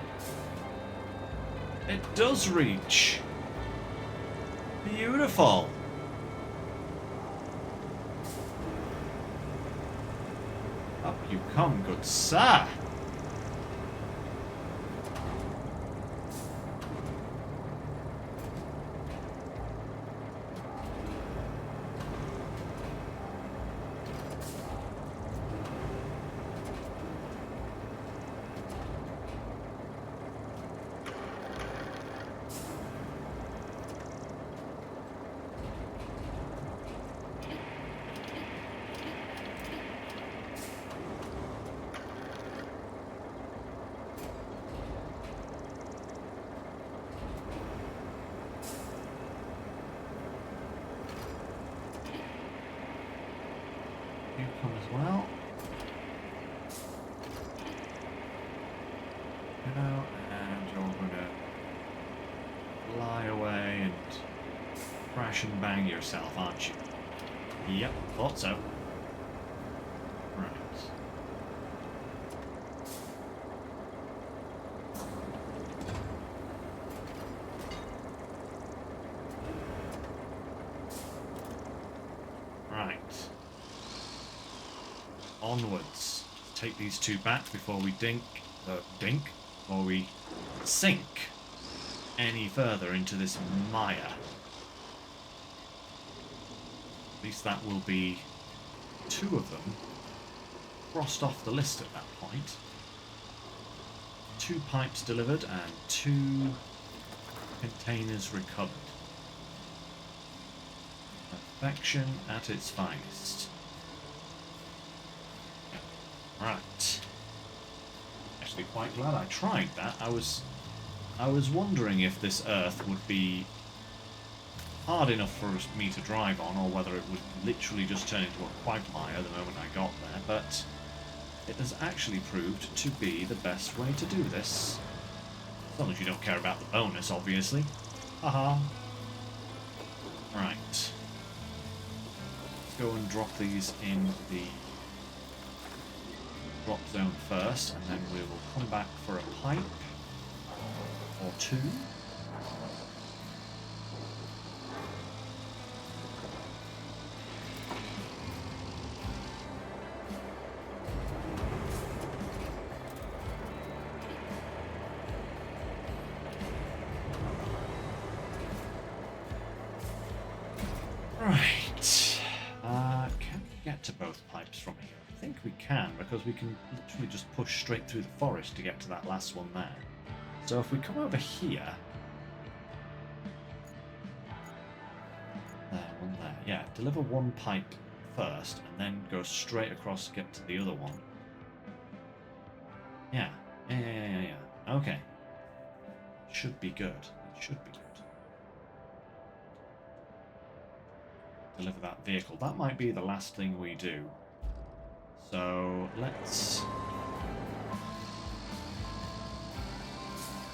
It does reach. Beautiful. Up you come, good sir. You come as well. You know, and you're gonna fly away and crash and bang yourself, aren't you? Yep, thought so. Right. Right. Onwards. Take these two back before we before we sink any further into this mire. At least that will be two of them crossed off the list at that point. 2 pipes delivered and 2 containers recovered. Perfection at its finest. Right. Actually quite glad I tried that. I was wondering if this earth would be hard enough for me to drive on, or whether it would literally just turn into a quagmire the moment I got there, but it has actually proved to be the best way to do this. As long as you don't care about the bonus, obviously. Haha. Right. Let's go and drop these in the drop zone first, and then we will come back for a pipe or 2. Right. Can we get to both pipes from here? I think we can, because we can literally just push straight through the forest to get to that last one there. So if we come over here... There, one there. Yeah, deliver 1 pipe first, and then go straight across to get to the other one. Yeah. Okay. Should be good. It should be good. Deliver that vehicle. That might be the last thing we do. So let's...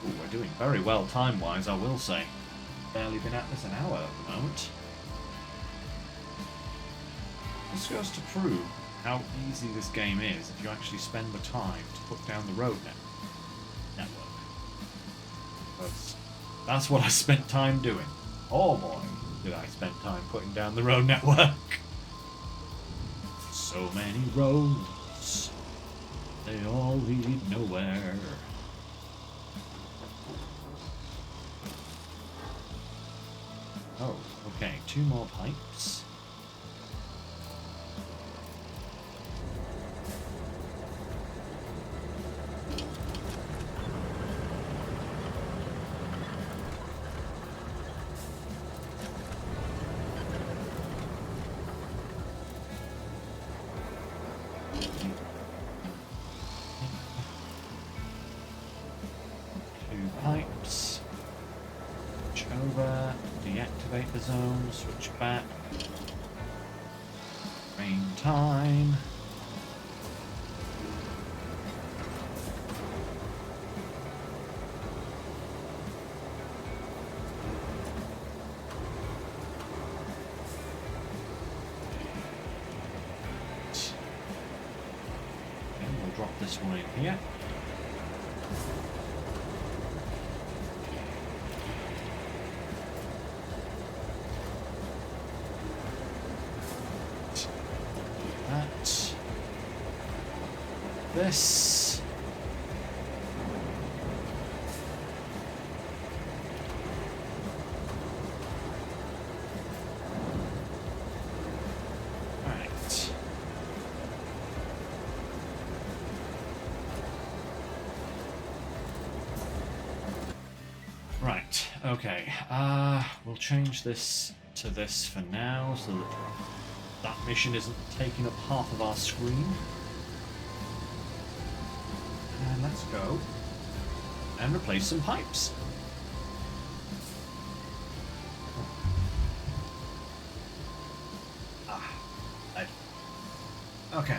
Ooh, we're doing very well time-wise, I will say. Barely been at this an hour at the moment. This goes to prove how easy this game is if you actually spend the time to put down the road network. That's what I spent time doing. Oh boy, did I spend time putting down the road network. So many roads, they all lead nowhere. Oh, okay, 2 more pipes. Deactivate the zone, switch back. Rain time. Okay, we'll drop this one in here. This. Right. Right, okay. We'll change this to this for now so that that mission isn't taking up half of our screen. And let's go and replace some pipes. Okay.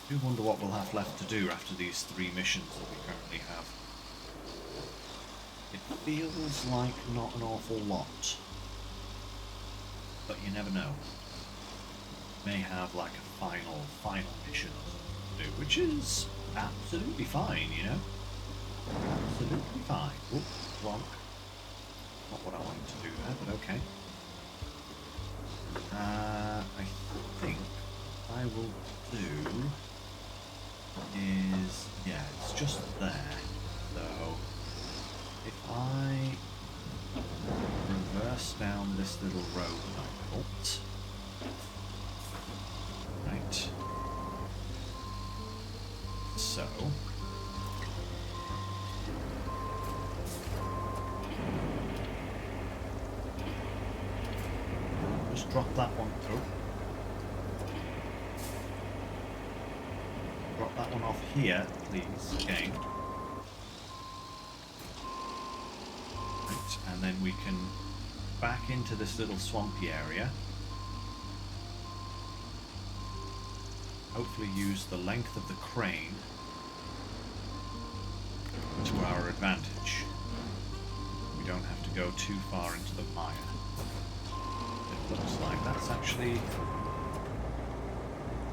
I do wonder what we'll have left to do after these 3 missions that we currently have. It feels like not an awful lot, but you never know. May have like a final mission or something to do, which is absolutely fine, you know? Absolutely fine. Oop, wrong. Not what I wanted to do there, but okay. I think I will do just there. So if I reverse down this little road that I built. Right. So just drop that one through. Drop that one off here, please, again. Right, and then we can back into this little swampy area. Hopefully use the length of the crane to our advantage. We don't have to go too far into the mire. It looks like that's actually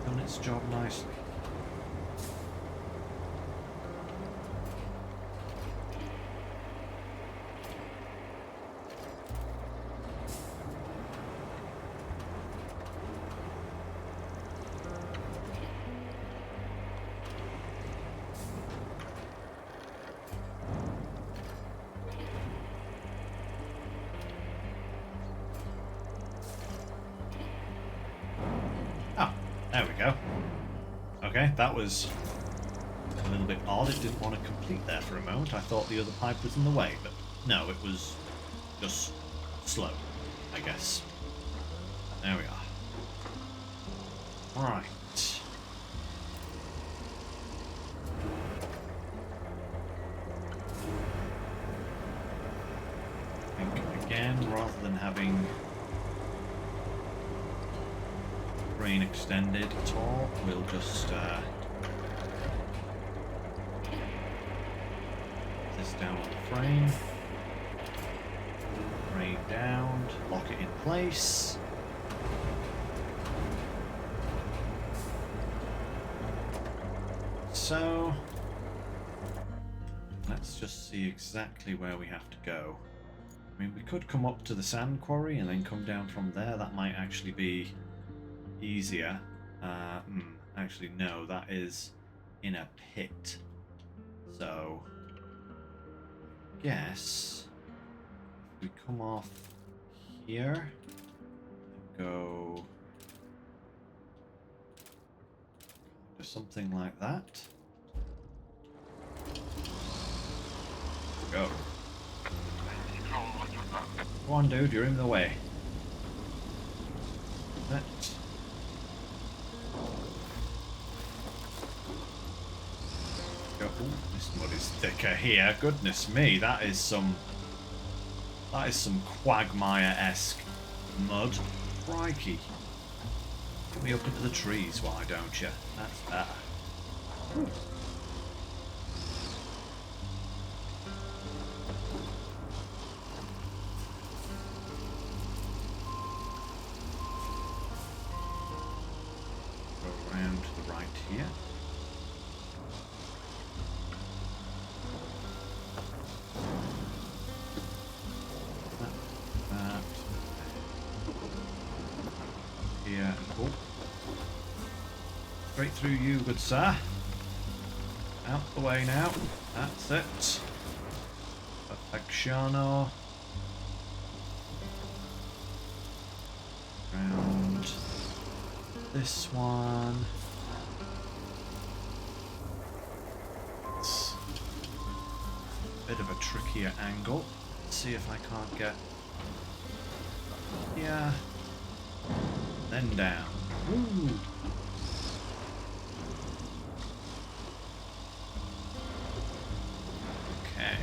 done its job nicely. There we go. Okay, that was a little bit odd. It didn't want to complete there for a moment. I thought the other pipe was in the way, but no, it was just slow, I guess. There we are. Right. I think, again, rather than having crane extended at all, we'll just this down on the frame, crane down, lock it in place. So let's just see exactly where we have to go. I mean, we could come up to the sand quarry and then come down from there. That might actually be easier. Actually, no, that is in a pit. So, I guess if we come off here and go to something like that. Go. Go on, dude, you're in the way. Let's go. Ooh, this mud is thicker here. Goodness me, that is some quagmire-esque mud. Crikey. Get me up into the trees, why don't you? That's better. Ooh. Around to the right here. That. Here and oh. Straight through you, good sir. Out the way now. That's it. Perfectiono. Round this one. It's a bit of a trickier angle. Let's see if I can't get here, then down. Woo. Okay.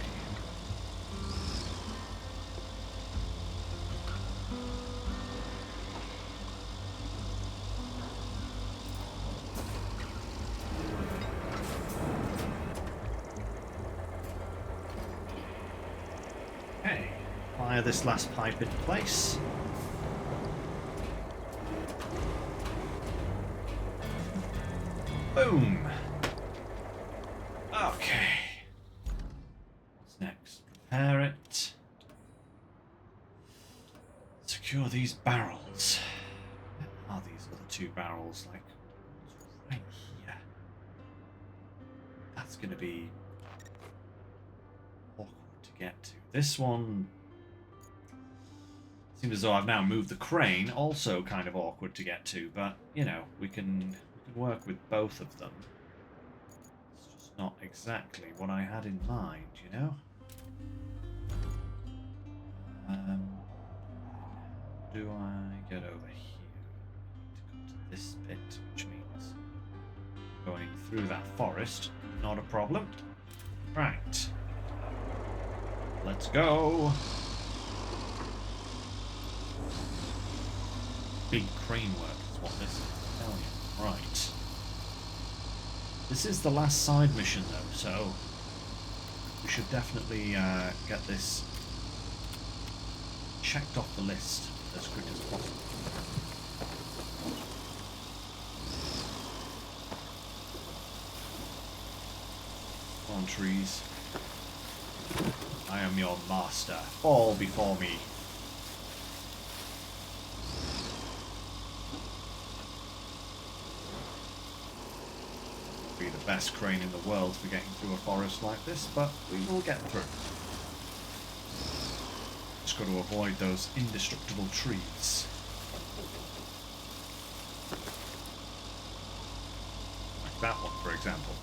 Okay, fire this last pipe into place. Boom! Okay. What's next? Prepare it. Secure these barrels. Where are these other two barrels? Like, right here. That's going to be awkward to get to. This one seems as though I've now moved the crane, also kind of awkward to get to, but, you know, we can work with both of them. It's just not exactly what I had in mind, you know? How do I get over here? I need to go to this bit, which means going through that forest. Not a problem. Right. Let's go. Big crane work is what this is, I tell you. Right. This is the last side mission though, so we should definitely get this checked off the list as quick as possible. Come on, trees. I am your master. Fall before me. Be the best crane in the world for getting through a forest like this, but we will get through. Just got to avoid those indestructible trees. Like that one, for example.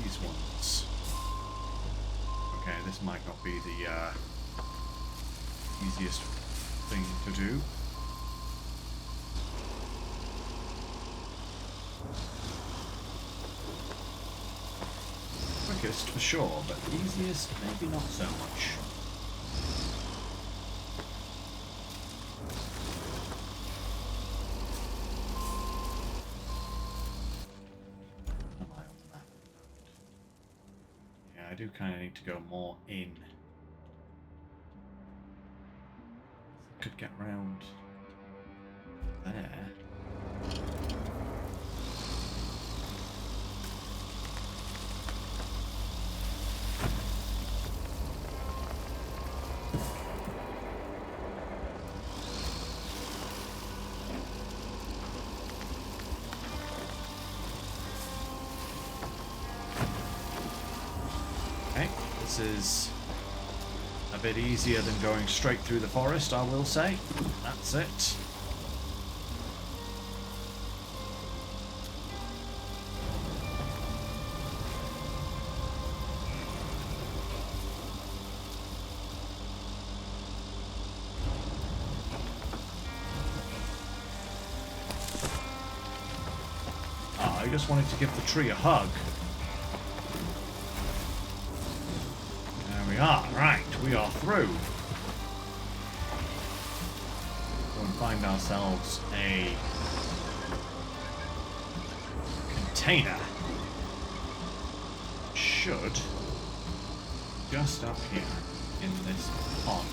These ones. Okay, this might not be the easiest thing to do. Quickest for sure, but easiest maybe not so much. Yeah, I do kind of need to go more in. Could get round there. Okay, this is a bit easier than going straight through the forest, I will say. That's it. Ah, I just wanted to give the tree a hug. We are, right, we are through. Go and find ourselves a container. Should just up here in this pond.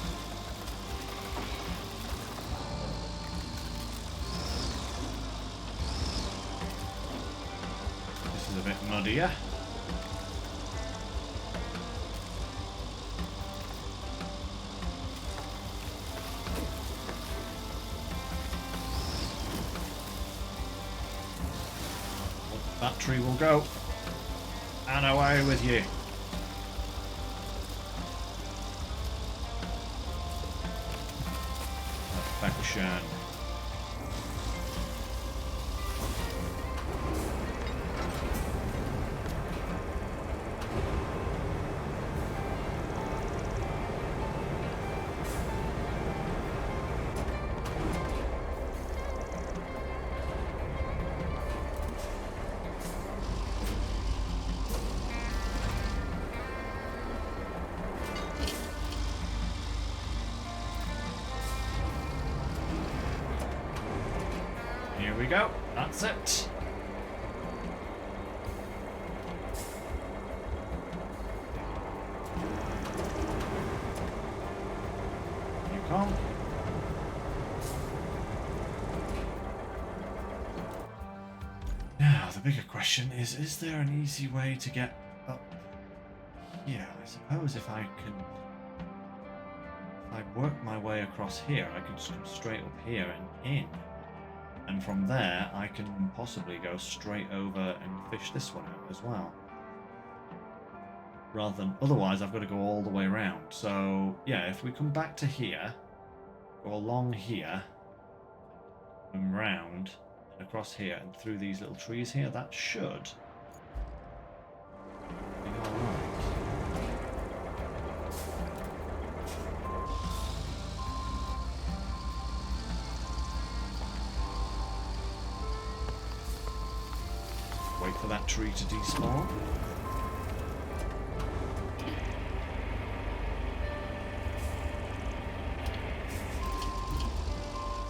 This is a bit muddier. That tree will go. And away with you. Perfection. Here we go. That's it. You come. Now, the bigger question is there an easy way to get up here? I suppose if I I work my way across here, I could just come straight up here and in. And from there, I can possibly go straight over and fish this one out as well. Rather than, otherwise I've got to go all the way around. So, yeah, if we come back to here, go along here, and round, and across here, and through these little trees here, that should be alright. Wait for that tree to despawn.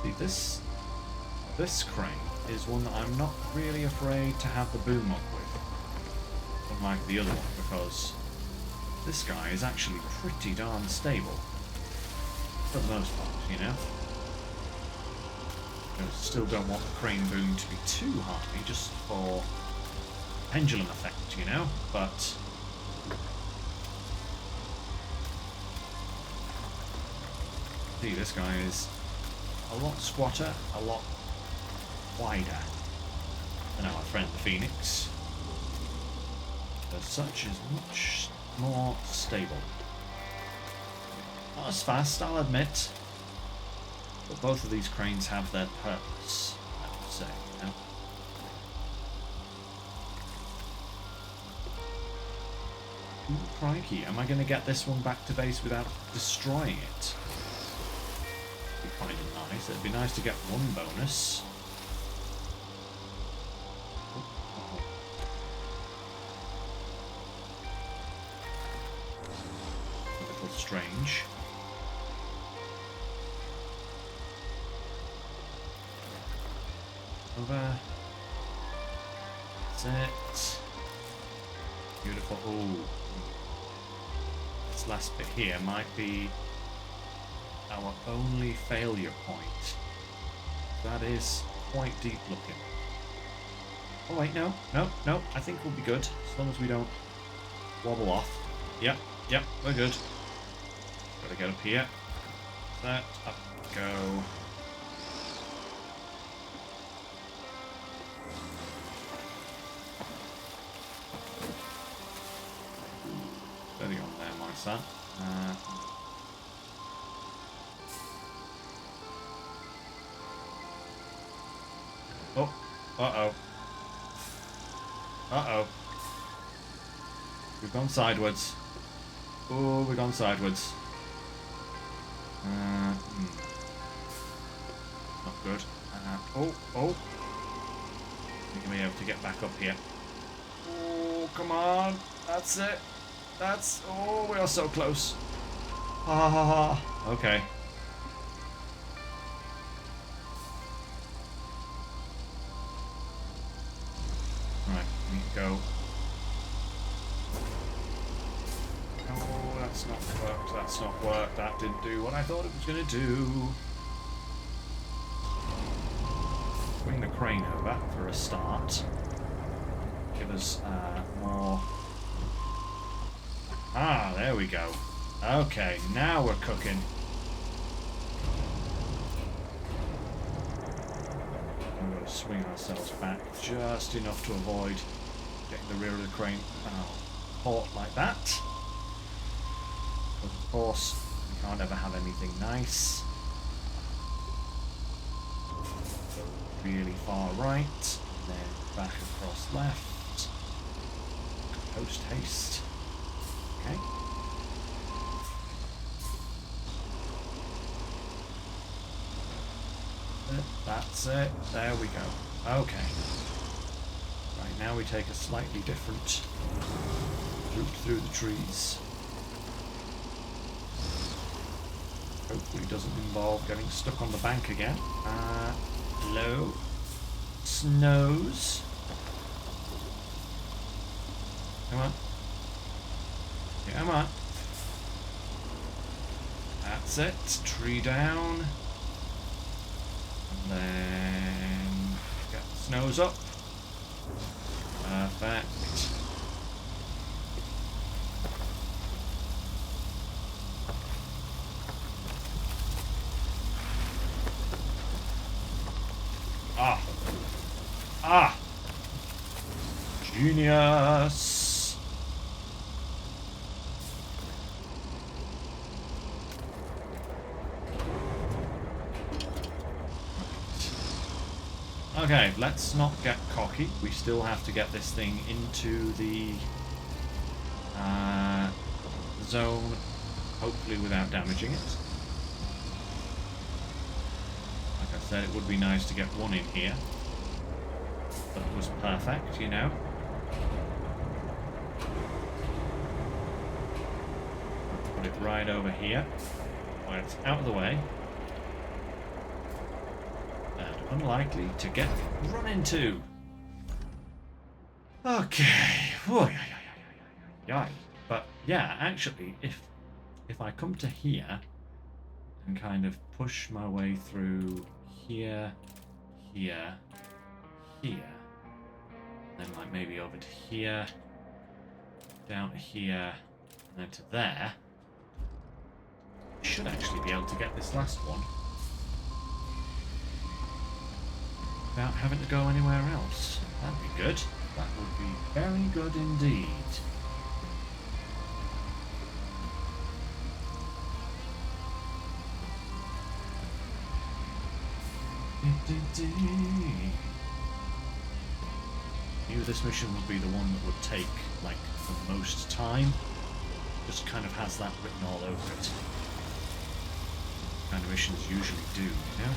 See, this crane is one that I'm not really afraid to have the boom up with, unlike the other one, because this guy is actually pretty darn stable, for the most part, you know? I still don't want the crane boom to be too high, just for pendulum effect, you know? But see, this guy is a lot squatter, a lot wider than our friend the Phoenix. As such, is much more stable. Not as fast, I'll admit, but both of these cranes have their purpose, I would say, you know? Ooh, crikey, am I going to get this one back to base without destroying it? Be kind of nice. It'd be nice to get one bonus. A little strange. Over. That's it. Beautiful. Ooh. This last bit here might be our only failure point. That is quite deep looking. Oh wait, no, I think we'll be good, as long as we don't wobble off. Yep, we're good. Gotta get up here. That, up we go. Steady on there, my son. Oh, uh-oh. Uh-oh. We've gone sideways. Oh, we've gone sideways. Not good. Oh. We're going to be able to get back up here. Oh, come on. That's it. Oh, we are so close. Okay. Right, we need to go. Oh, that's not worked. That didn't do what I thought it was going to do. Bring the crane over for a start. Give us more. Ah, there we go. Okay, now we're cooking. I'm going to swing ourselves back just enough to avoid getting the rear of the crane caught like that. But of course, we can't ever have anything nice. Go really far right, and then back across left. Post haste. Okay. That's it. There we go. Okay. Right, now we take a slightly different route through the trees. Hopefully doesn't involve getting stuck on the bank again. Hello? Snows? Come on. Come on. That's it. Tree down. And then get the snows up. Perfect. Ah! Ah! Genius! Okay, let's not get cocky. We still have to get this thing into the zone, hopefully without damaging it. Like I said, it would be nice to get one in here. That was perfect, you know. Put it right over here, where it's out of the way. And unlikely to get run into. Okay. Oh, yeah. But yeah, actually, if I come to here and kind of push my way through here, here, here, then like maybe over to here, down to here, and then to there, I should actually be able to get this last one without having to go anywhere else. That'd be good. That would be very good indeed. Knew this mission would be the one that would take like the most time. Just kind of has that written all over it. Kind of missions usually do, you know?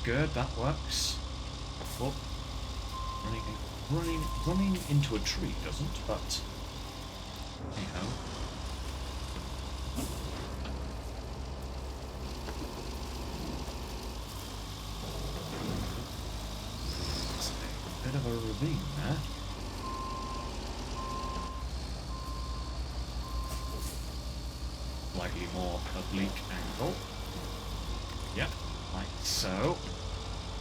Good, that works. Oh, running into a tree doesn't, but hey ho. It's a bit of a ravine there. Slightly more oblique angle. Yep, like so.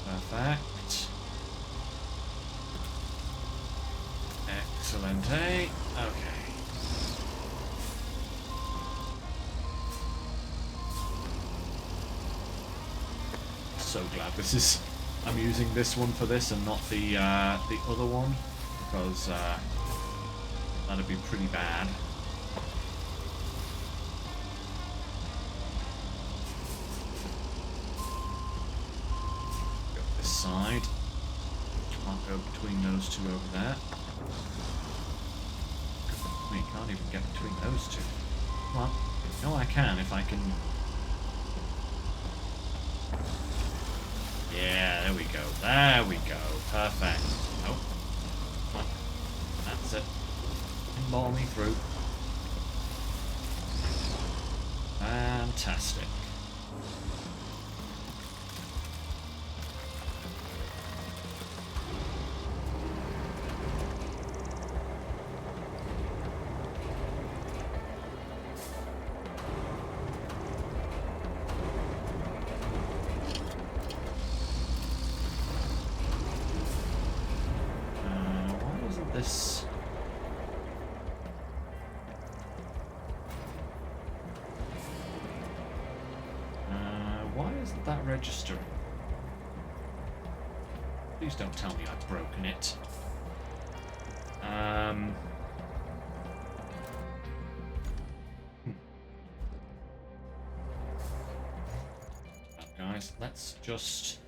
Perfect. Excellent, eh? Okay. So glad this is... I'm using this one for this and not the other one, because that'd be pretty bad. Side. Can't go between those two over there. You can't even get between those two. Well, no, I can if I can. Yeah, there we go. There we go. Perfect. Nope. Come on. That's it. Pinball me through. Fantastic. This why isn't that registering? Please don't tell me I've broken it. Guys, let's just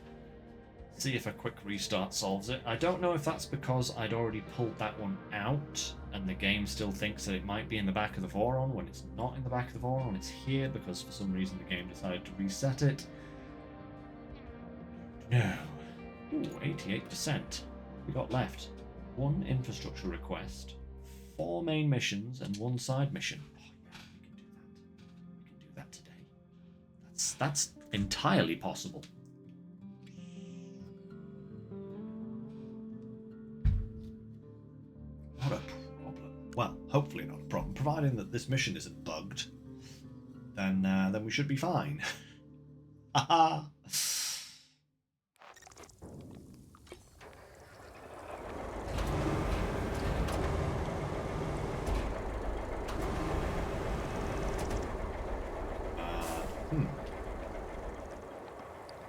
see if a quick restart solves it. I don't know if that's because I'd already pulled that one out and the game still thinks that it might be in the back of the Voron when it's not in the back of the Voron, it's here because for some reason the game decided to reset it. No. Ooh, 88%. We got left. 1 infrastructure request, 4 main missions, and 1 side mission. Oh yeah, we can do that today. That's entirely possible. What a problem. well, hopefully not a problem. Providing that this mission isn't bugged, then we should be fine. Haha.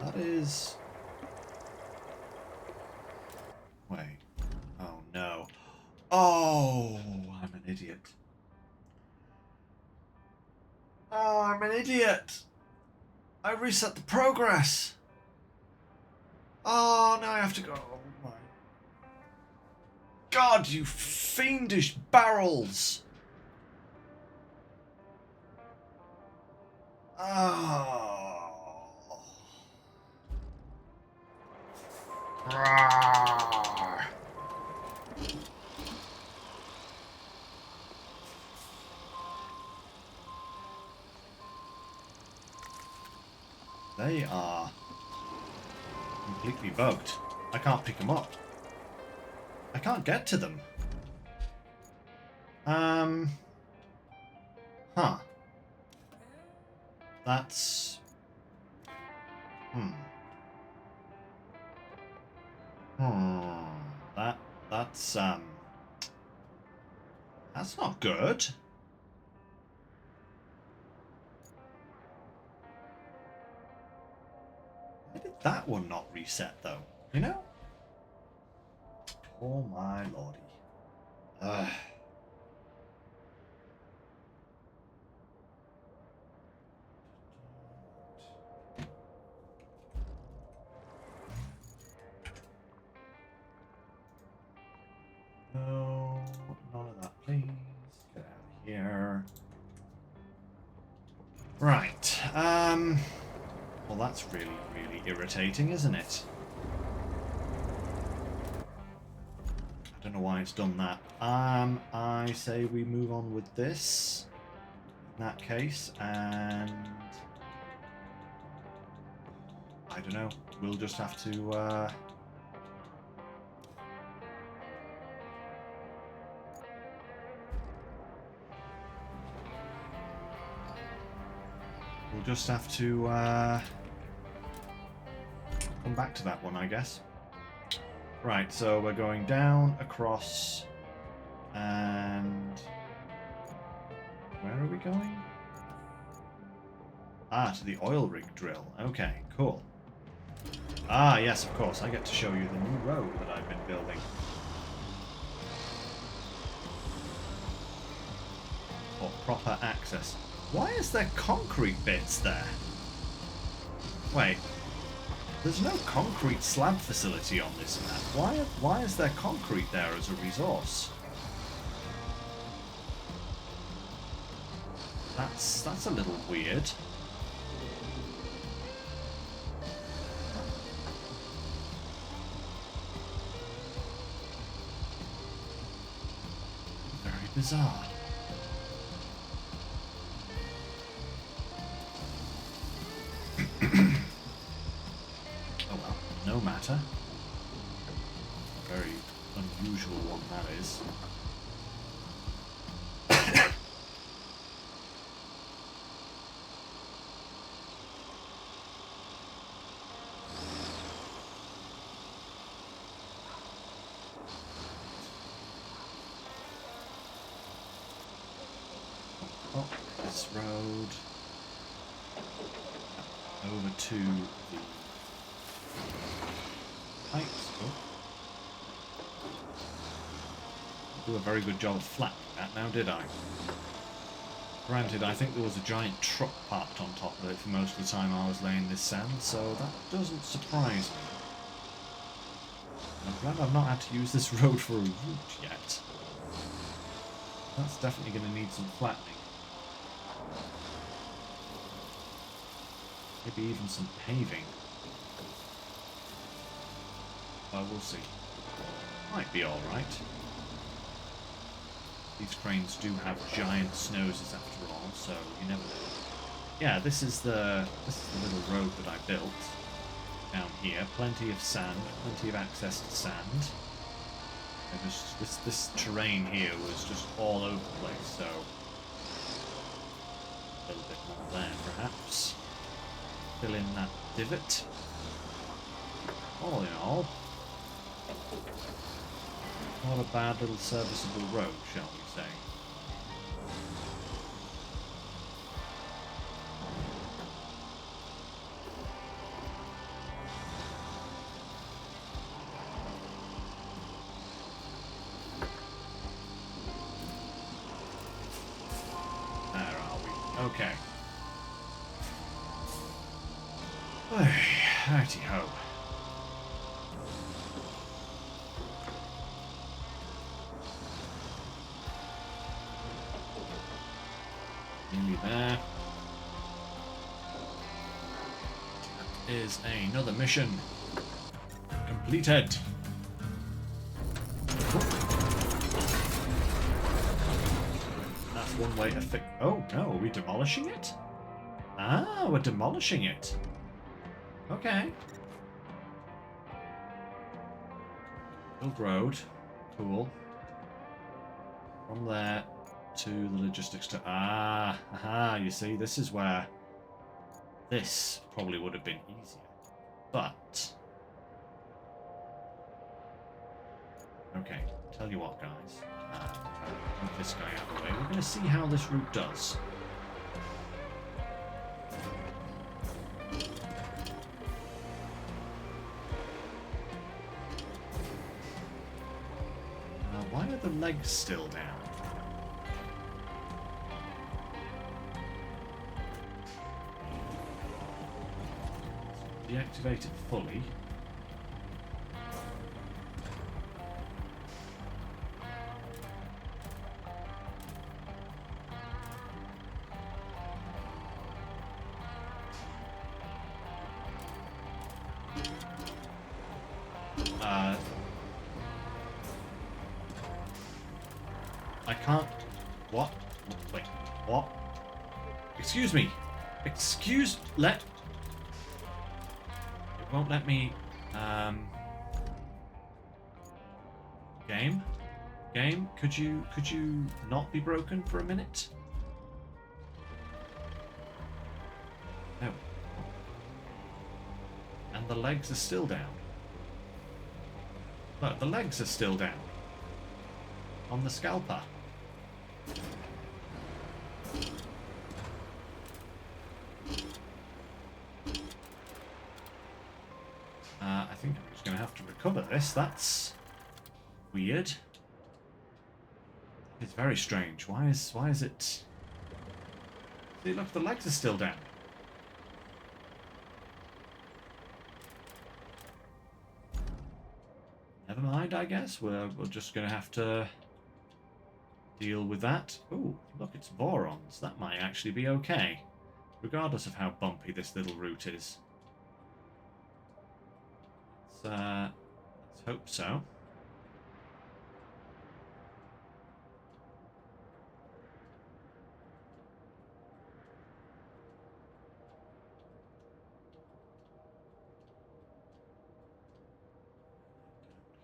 That is... Wait. Oh, no. Oh, I'm an idiot. Oh, I'm an idiot. I reset the progress. Oh, now I have to go. Oh, my God, you fiendish barrels. Oh. Rawr. They are completely bugged. I can't pick them up. I can't get to them. Huh. That's... That's not good. Why did that one not reset, though? You know? Oh, my lordy. Ugh. No, none of that, please. Get out of here. Right. Well, that's really, really irritating, isn't it? I don't know why it's done that. I say we move on with this in that case, and I don't know. We'll just have to. We'll just have to come back to that one, I guess. Right, so we're going down, across, and... Where are we going? Ah, to the oil rig drill. Okay, cool. Ah, yes, of course. I get to show you the new road that I've been building. For proper access. Why is there concrete bits there? Wait. There's no concrete slab facility on this map. Why is there concrete there as a resource? That's a little weird. Very bizarre. No matter. Very unusual one that is. Oh, this road over to the pipes. Oh. Do a very good job of flattening that now, did I? Granted, I think there was a giant truck parked on top of it for most of the time I was laying this sand, so that doesn't surprise me. I'm glad I've not had to use this road for a route yet. That's definitely going to need some flattening. Maybe even some paving. Well, we'll see. Might be alright. These cranes do have giant snoses after all, so you never know. Yeah, this is the little road that I built down here. Plenty of sand, plenty of access to sand. It was, this terrain here was just all over the place, so a little bit more there perhaps. Fill in that divot. All in all, not a bad little serviceable road, shall we say. There are we. Okay. Righty ho. Nearly there. That is another mission completed. That's one way to fix. Oh no, are we demolishing it? Ah, we're demolishing it. Okay. Build road. Cool. From there to the logistics to... Ah, aha, you see, this is where this probably would have been easier. But... Okay, tell you what, guys. Move this guy out of the way. We're going to see how this route does. Why are the legs still down? Deactivate it fully. I can't... What? Wait, what? Excuse me. Let... It won't let me... Game? Game? Could you not be broken for a minute? No. And the legs are still down. Look, the legs are still down. On the scalper. I think I'm just going to have to recover this. That's weird. It's very strange. Why is it... See, look, the legs are still down. Never mind, I guess. We're just going to have to deal with that. Oh, look, it's Vorons. That might actually be okay, regardless of how bumpy this little route is. Let's hope so.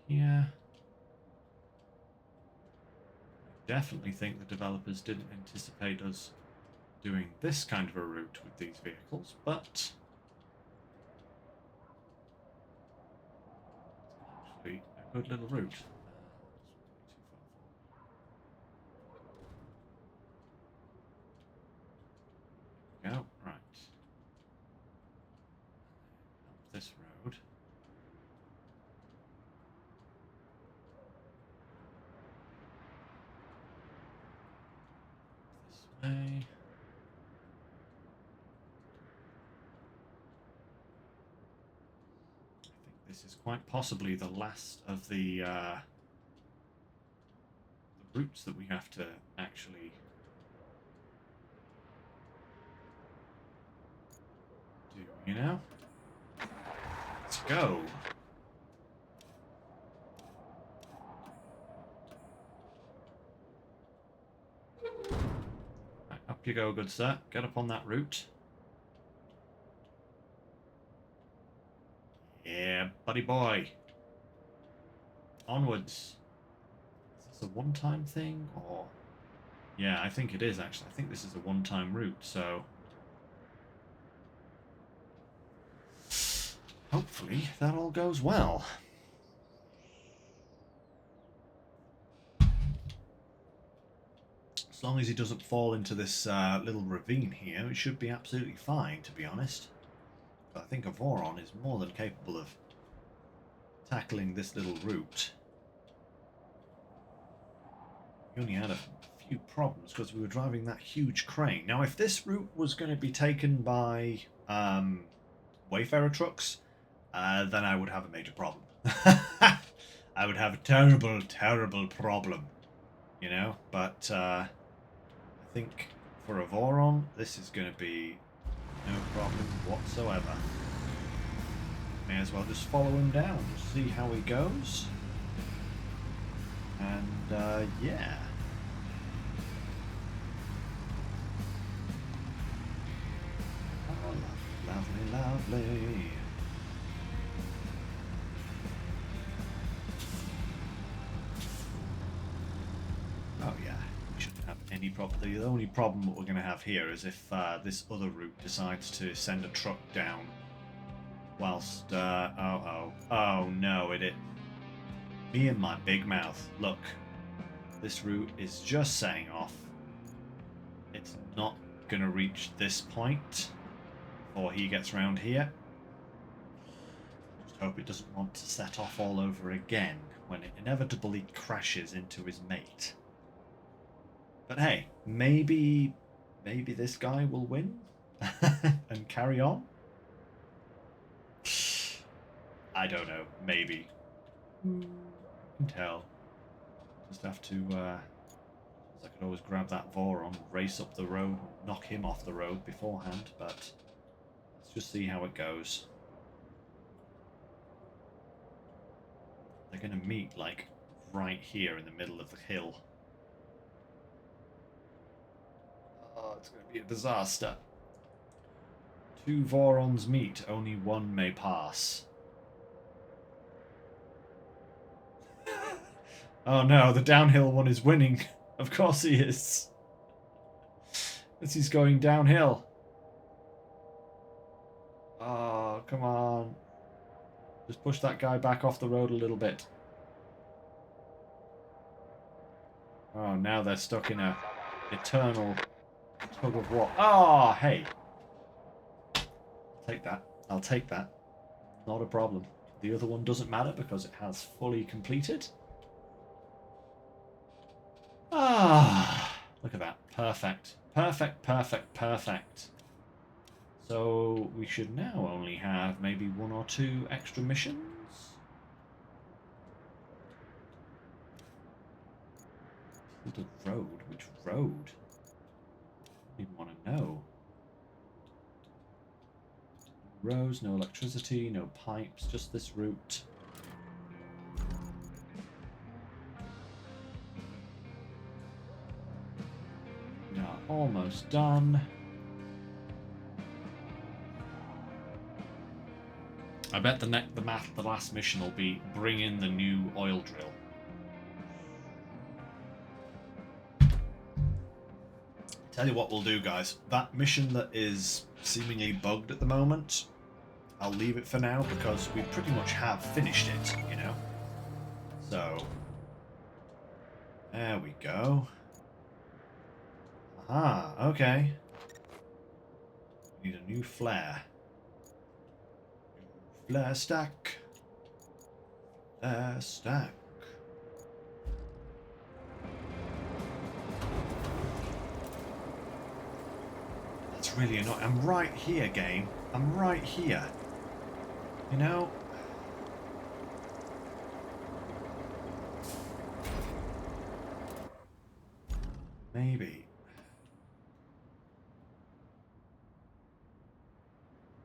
Yeah. Definitely think the developers didn't anticipate us doing this kind of a route with these vehicles, but actually a good little route. Go, right. Up this road. This way. This is quite possibly the last of the routes that we have to actually do, you know? Let's go. Right, up you go, good sir. Get up on that route. Yeah, buddy boy. Onwards. It's a one-time thing, or... Yeah, I think it is, actually. I think this is a one-time route, so... Hopefully that all goes well. As long as he doesn't fall into this little ravine here, it should be absolutely fine, to be honest. But I think a Voron is more than capable of tackling this little route. We only had a few problems because we were driving that huge crane. Now, if this route was going to be taken by Wayfarer trucks, then I would have a major problem. I would have a terrible, terrible problem, you know? But I think for a Voron, this is going to be no problem whatsoever. May as well just follow him down, just see how he goes. And yeah. Oh, lovely, lovely. Oh yeah, we shouldn't have any problem. The only problem that we're going to have here is if this other route decides to send a truck down. Whilst, oh no, me and my big mouth. Look, this route is just setting off. It's not going to reach this point before he gets round here. Just hope it doesn't want to set off all over again when it inevitably crashes into his mate. But hey, maybe this guy will win and carry on. I don't know. Maybe. Who can tell? Just have to. I could always grab that Voron, race up the road, knock him off the road beforehand. But let's just see how it goes. They're going to meet like right here in the middle of the hill. Oh, it's going to be a disaster. Two Vorons meet, only one may pass. Oh no, the downhill one is winning. Of course he is. As he's going downhill. Oh, come on. Just push that guy back off the road a little bit. Oh, now they're stuck in a eternal tug of war. Oh, hey. I'll take that. I'll take that. Not a problem. The other one doesn't matter because it has fully completed. Ah, look at that. Perfect. Perfect, perfect, perfect. So we should now only have maybe one or two extra missions. The road? Which road? I don't even want to know. Roads, no electricity, no pipes, just this route. We are almost done. I bet the last mission will be bring in the new oil drill. Tell you what we'll do, guys. That mission that is seemingly bugged at the moment, I'll leave it for now because we pretty much have finished it, you know? So, there we go. Aha, okay. We need a new flare. Flare stack. Flare stack. That's really annoying. I'm right here, game. I'm right here. You know? Maybe.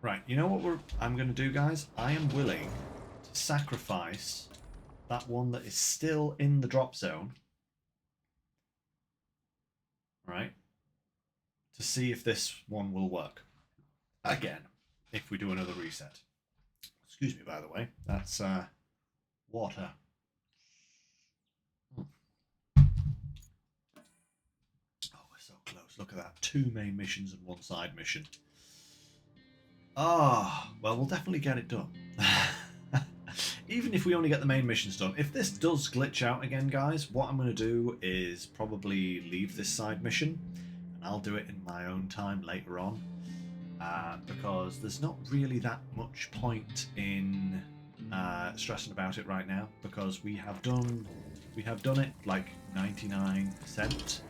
Right, you know what I'm going to do, guys? I am willing to sacrifice that one that is still in the drop zone. Right? To see if this one will work. Again, if we do another reset. Excuse me, by the way. That's water. so close. Look at that. 2 main missions and 1 side mission. Ah, well, we'll definitely get it done. Even if we only get the main missions done. If this does glitch out again, guys, what I'm going to do is probably leave this side mission. And I'll do it in my own time later on. Because there's not really that much point in stressing about it right now. Because we have done it like 99%.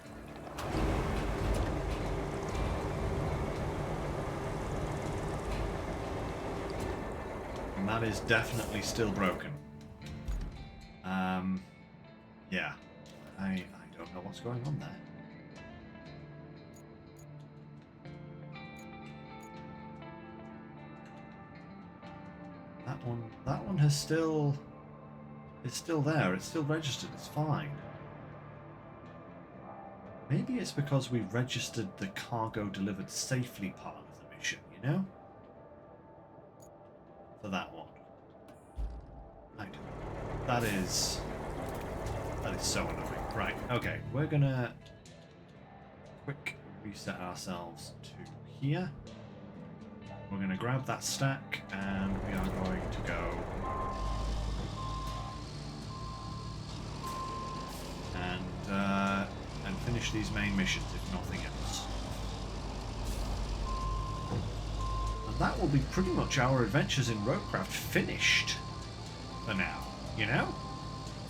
And that is definitely still broken. Yeah, I don't know what's going on there. That one has still... It's still there, it's still registered, it's fine. Maybe it's because we registered the cargo delivered safely part of the mission, you know? For that one. I don't know. That is so annoying. Right, okay, we're gonna quick reset ourselves to here. We're gonna grab that stack and we are going to go and finish these main missions, if nothing else. And that will be pretty much our adventures in Roadcraft finished for now, you know?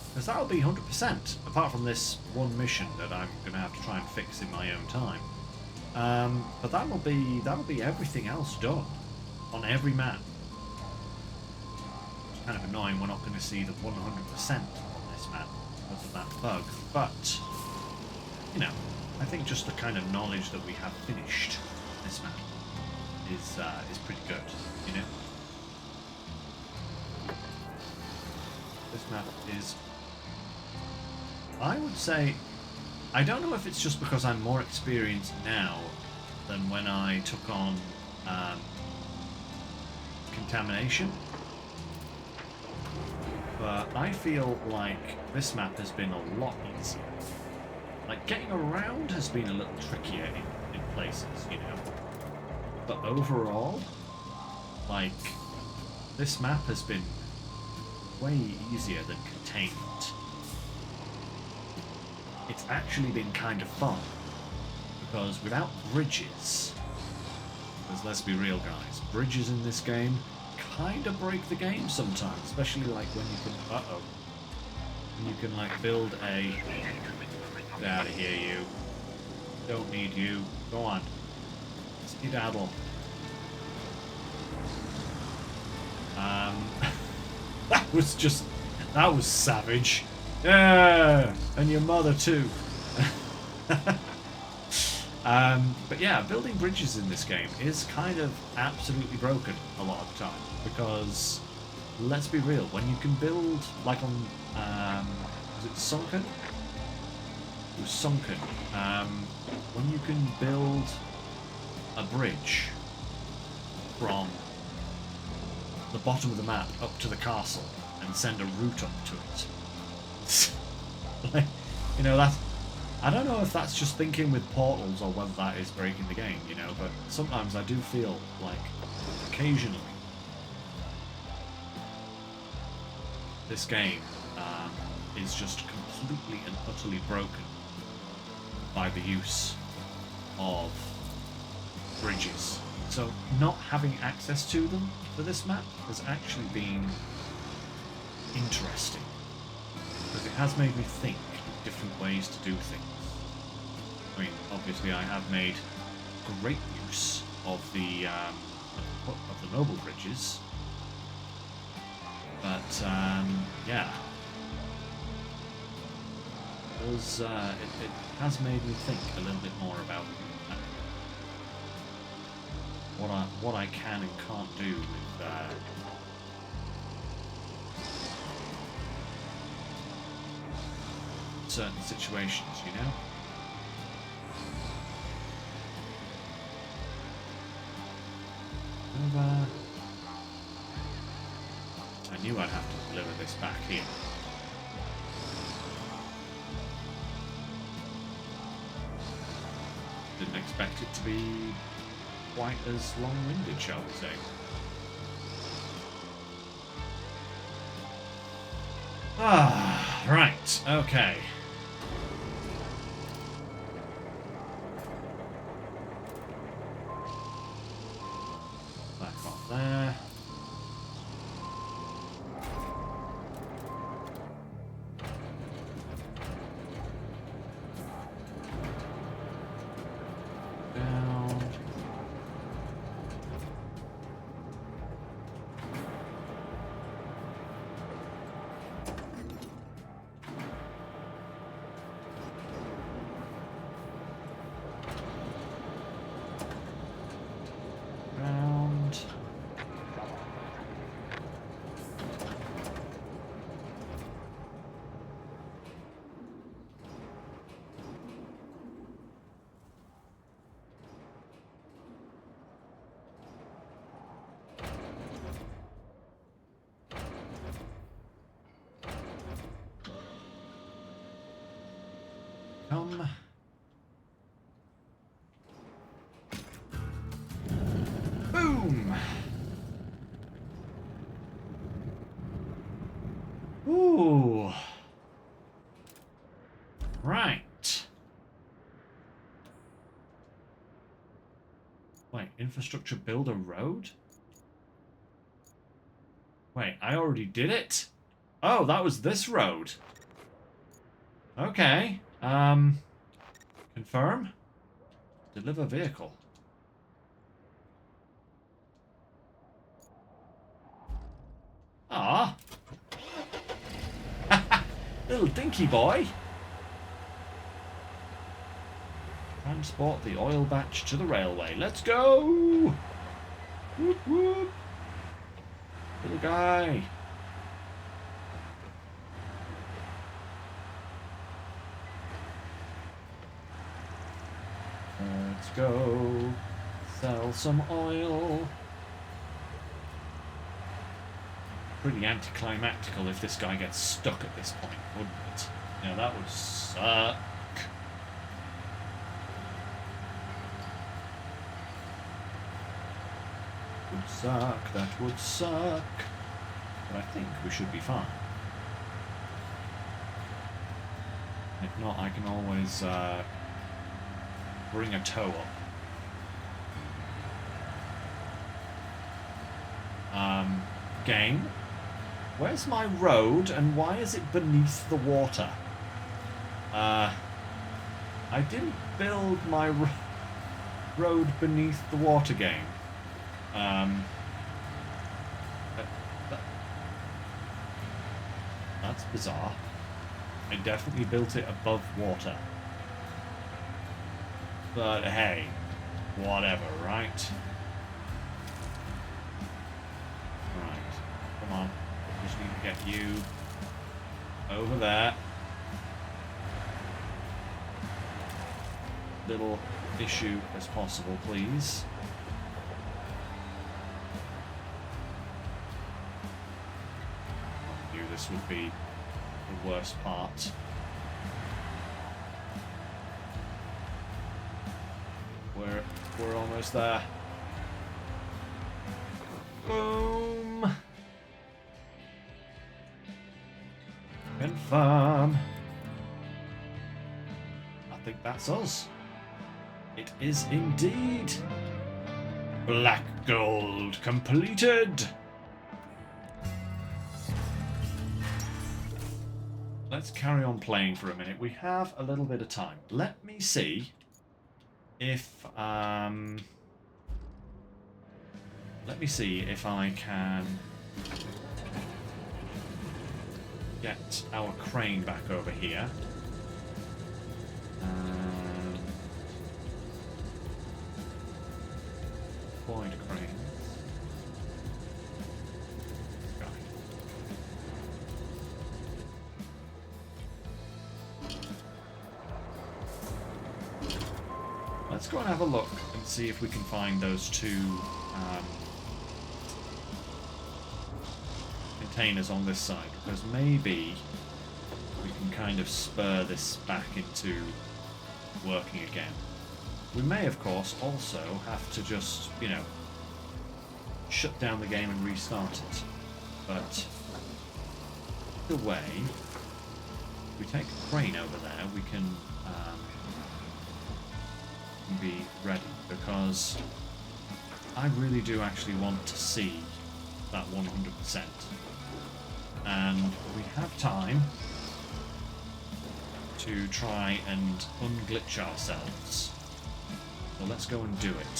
Because that'll be 100%, apart from this one mission that I'm going to have to try and fix in my own time. But that'll be everything else done on every map. It's kind of annoying we're not going to see the 100% on this map because of that bug, but you know, I think just the kind of knowledge that we have finished this map is pretty good, you know. This map is, I would say, I don't know if it's just because I'm more experienced now than when I took on Contamination, but I feel like this map has been a lot easier. Like, getting around has been a little trickier in places, you know. But overall, like, this map has been way easier than Containment. It's actually been kind of fun, because without bridges, because let's be real guys, bridges in this game kind of break the game sometimes, especially like when you can, when you can like build a, get out of here you, don't need you, go on, skedaddle. That was savage. Yeah, and your mother too. But yeah, building bridges in this game is kind of absolutely broken a lot of the time, because let's be real, when you can build, like on, was it Sunken? It was Sunken. When you can build a bridge from the bottom of the map up to the castle and send a route up to it. Like, you know, that's, I don't know if that's just thinking with portals or whether that is breaking the game, you know, but sometimes I do feel like occasionally this game is just completely and utterly broken by the use of bridges. So not having access to them for this map has actually been interesting, because it has made me think of different ways to do things. I mean, obviously I have made great use of the noble bridges, but yeah, it has made me think a little bit more about what I can and can't do with certain situations, you know? I knew I'd have to deliver this back here. Didn't expect it to be quite as long-winded, shall we say. Ah, right, okay. Back off there. Down. Round. Come. Boom! Ooh. Right. Wait, infrastructure build a road? Wait, I already did it? Oh, that was this road. Okay. Confirm? Deliver vehicle. Ah. Little dinky boy. Transport the oil batch to the railway. Let's go! Whoop whoop. Little guy. Let's go. Sell some oil. Pretty anticlimactical if this guy gets stuck at this point, wouldn't it? Yeah, that would suck. Would suck, that would suck. But I think we should be fine. If not, I can always bring a tow up. Game? Where's my road and why is it beneath the water? I didn't build my road beneath the water, game. That's bizarre. I definitely built it above water. But hey, whatever, right? Right, come on. Just need to get you over there. Little issue as possible, please. I knew this would be the worst part. We're almost there. Boom. Confirm. I think that's us. It is indeed. Black gold completed. Let's carry on playing for a minute. We have a little bit of time. Let me see if I can get our crane back over here. Deployed cranes. Let's go and have a look and see if we can find those two containers on this side, because maybe we can kind of spur this back into working again. We may, of course, also have to just, you know, shut down the game and restart it. But either way, if we take a crane over there, we can be ready, because I really do actually want to see that 100%. And we have time to try and unglitch ourselves. So let's go and do it.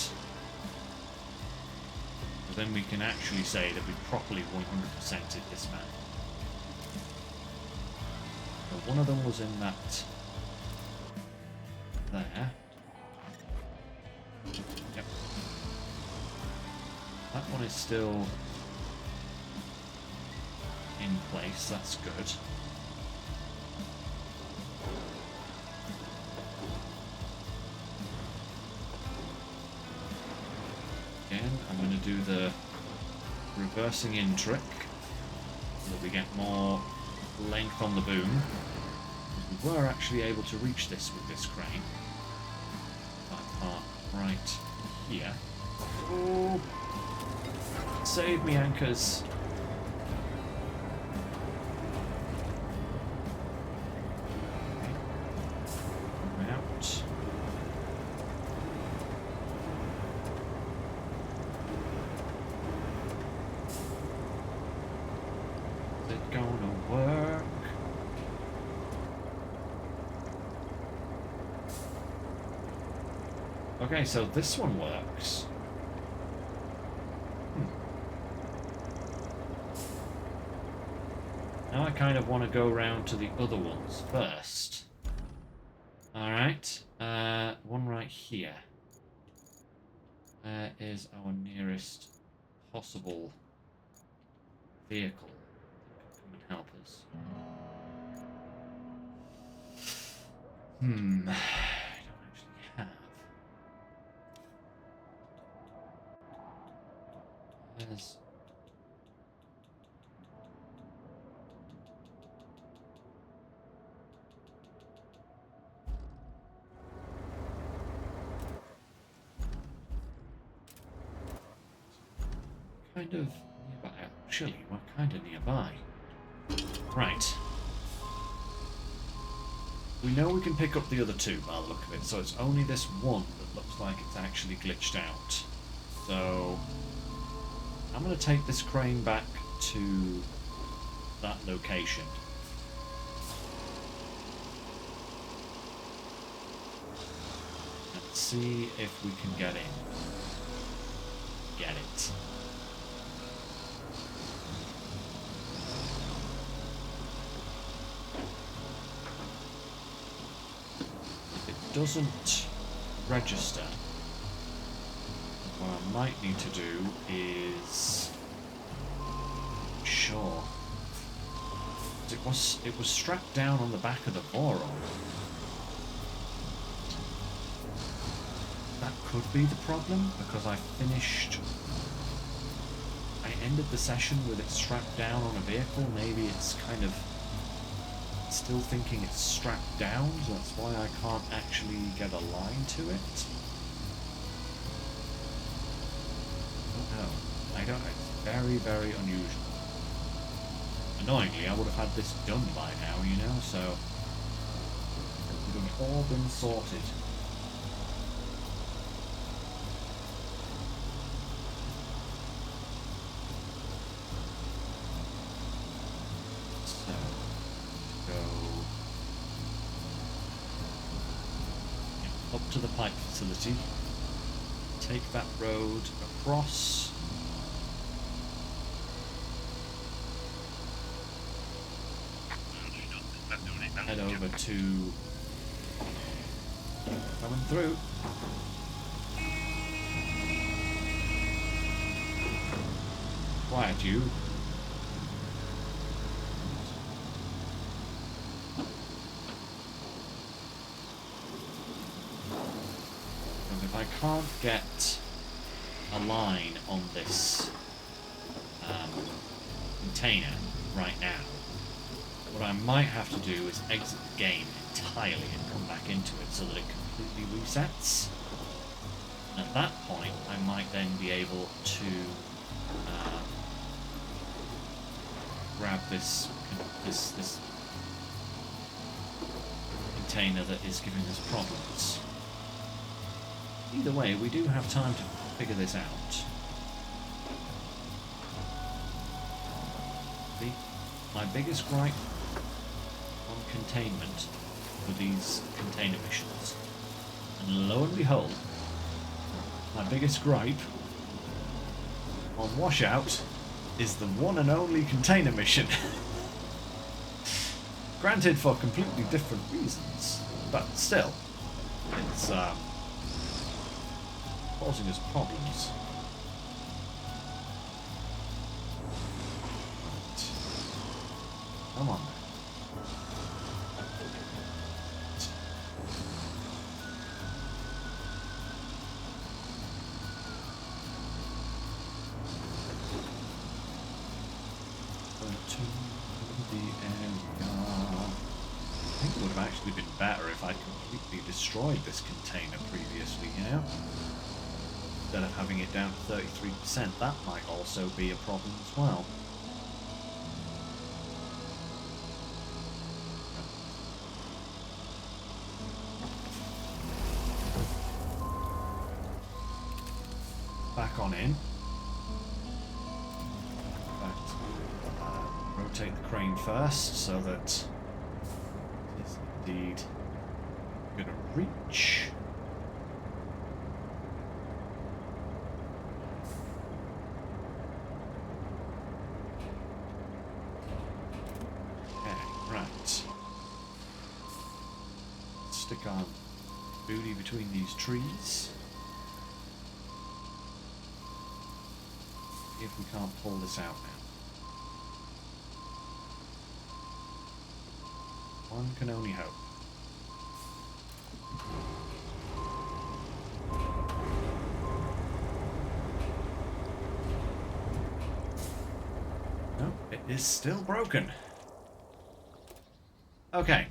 So then we can actually say that we've properly 100%ed this map. So one of them was in that there. Yep. That one is still in place, that's good. Again, I'm going to do the reversing in trick so that we get more length on the boom. We were actually able to reach this with this crane. That part right here. Oh! Save me, anchors! Okay, so this one works. Now I kind of want to go round to the other ones first. Alright, one right here. Where is our nearest possible vehicle that can come and help us? I don't actually have. There's... kind of nearby. Actually, we're kind of nearby. Right. We know we can pick up the other two by the look of it, so it's only this one that looks like it's actually glitched out. So I'm going to take this crane back to that location. And see if we can get in. Get it. If it doesn't register, what I might need to do is... Sure. It was strapped down on the back of the Voron. That could be the problem, because I ended the session with it strapped down on a vehicle. Maybe it's kind of still thinking it's strapped down, so that's why I can't actually get a line to it. I don't know. It's very, very unusual. Annoyingly, I would have had this done by now, you know, so it would have all been sorted. So, go up to the pipe facility, take that road across. Head over to... Coming through. Quiet, you. And if I can't get a line on this container right now, what I might have to do is exit the game entirely and come back into it so that it completely resets. And at that point, I might then be able to grab this container that is giving us problems. Either way, we do have time to figure this out. My biggest gripe on containment were these container missions. And lo and behold, my biggest gripe on Washout is the one and only container mission. Granted, for completely different reasons, but still, it's causing us problems. Come on. To the area. I think it would have actually been better if I completely destroyed this container previously, you know? Instead of having it down to 33%, that might also be a problem as well. Back on in. Rotate the crane first so that it is indeed going to reach. Okay, right. Stick our booty between these trees. See if we can't pull this out now. One can only hope. No, it is still broken. Okay.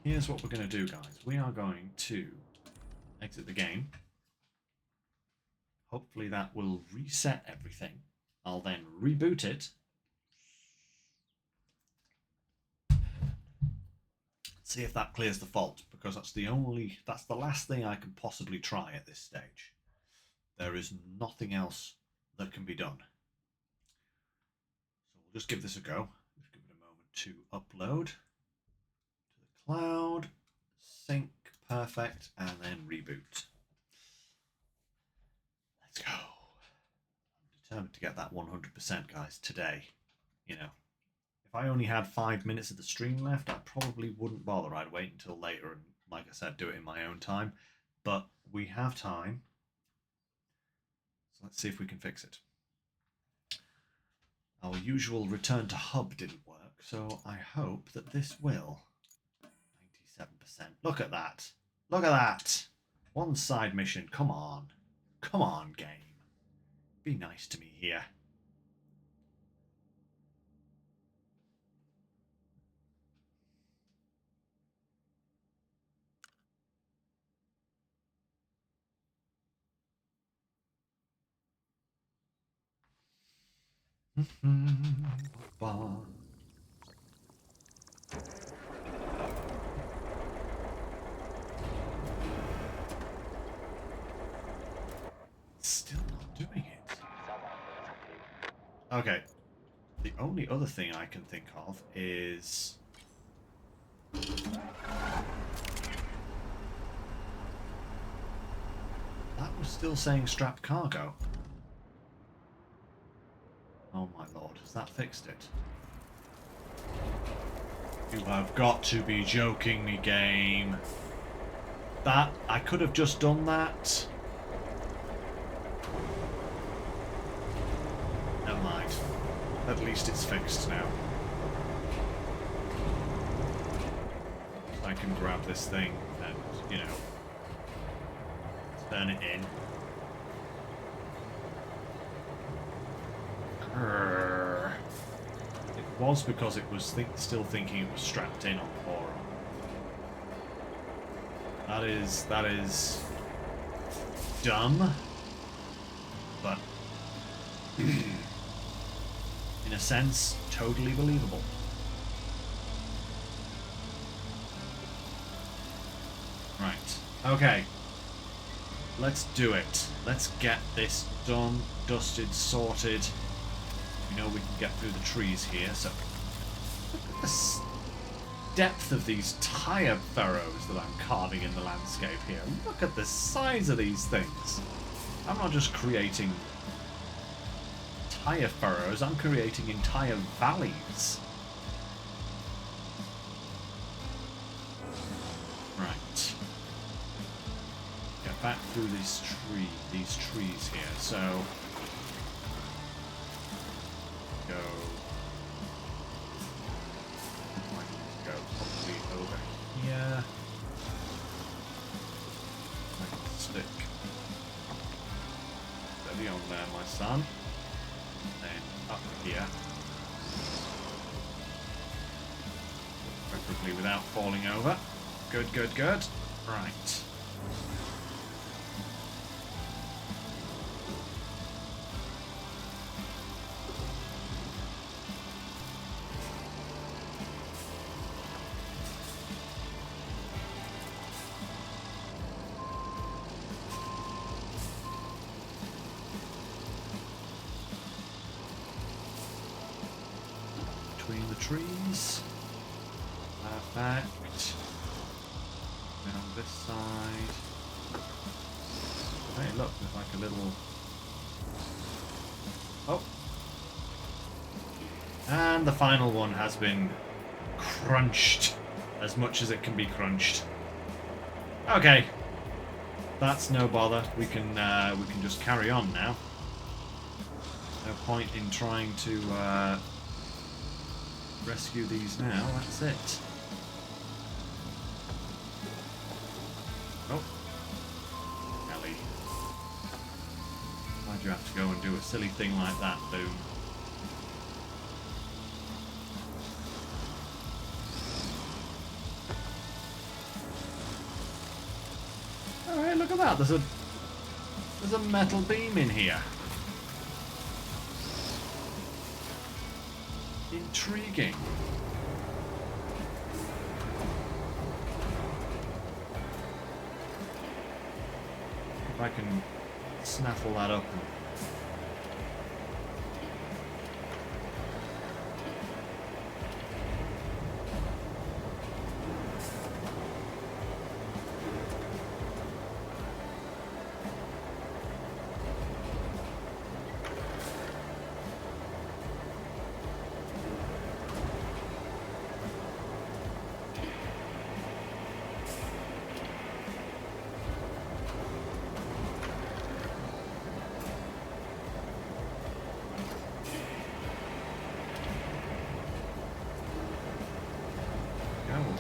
Here's what we're going to do, guys. We are going to exit the game. Hopefully that will reset everything. I'll then reboot it. See if that clears the fault, because that's the last thing I can possibly try at this stage. There is nothing else that can be done. So we'll just give this a go. Just give it a moment to upload to the cloud, sync, perfect, and then reboot. Let's go. I'm determined to get that 100%, guys, today. You know. If I only had 5 minutes of the stream left, I probably wouldn't bother. I'd wait until later and, like I said, do it in my own time. But we have time. So let's see if we can fix it. Our usual return to hub didn't work, so I hope that this will. 97%. Look at that. Look at that. One side mission. Come on. Come on, game. Be nice to me here. Still not doing it. Okay. The only other thing I can think of is... that was still saying strapped cargo. Oh my lord, has that fixed it? You have got to be joking me, game. That, I could have just done that. Never mind. At least it's fixed now. I can grab this thing and, you know, turn it in. It was because it was still thinking it was strapped in on 4. That is dumb, but in a sense, totally believable. Right. Okay. Let's do it. Let's get this done, dusted, sorted. We know we can get through the trees here, so look at the depth of these tire furrows that I'm carving in the landscape here. Look at the size of these things. I'm not just creating tire furrows, I'm creating entire valleys. Right. Get back through these trees here, so go probably over here. I can stick steady on there, my son. Then up here. Preferably without falling over. Good, good, good. Right. Between the trees. Perfect. Then on this side. Hey, look, there's like a little. Oh. And the final one has been crunched as much as it can be crunched. Okay. That's no bother. We can just carry on now. No point in trying to rescue these now. That's it. Oh. Ellie. Why'd you have to go and do a silly thing like that, Boom? Alright, look at that. There's a metal beam in here. Intriguing. If I can snaffle that up.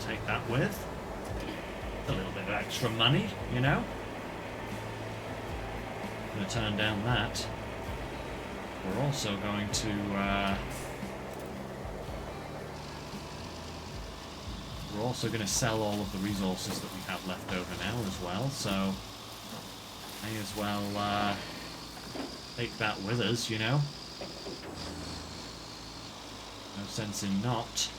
Take that with a little bit of extra money, you know. I'm going to turn down that. We're also going to sell all of the resources that we have left over now as well, so may as well take that with us, you know. No sense in not.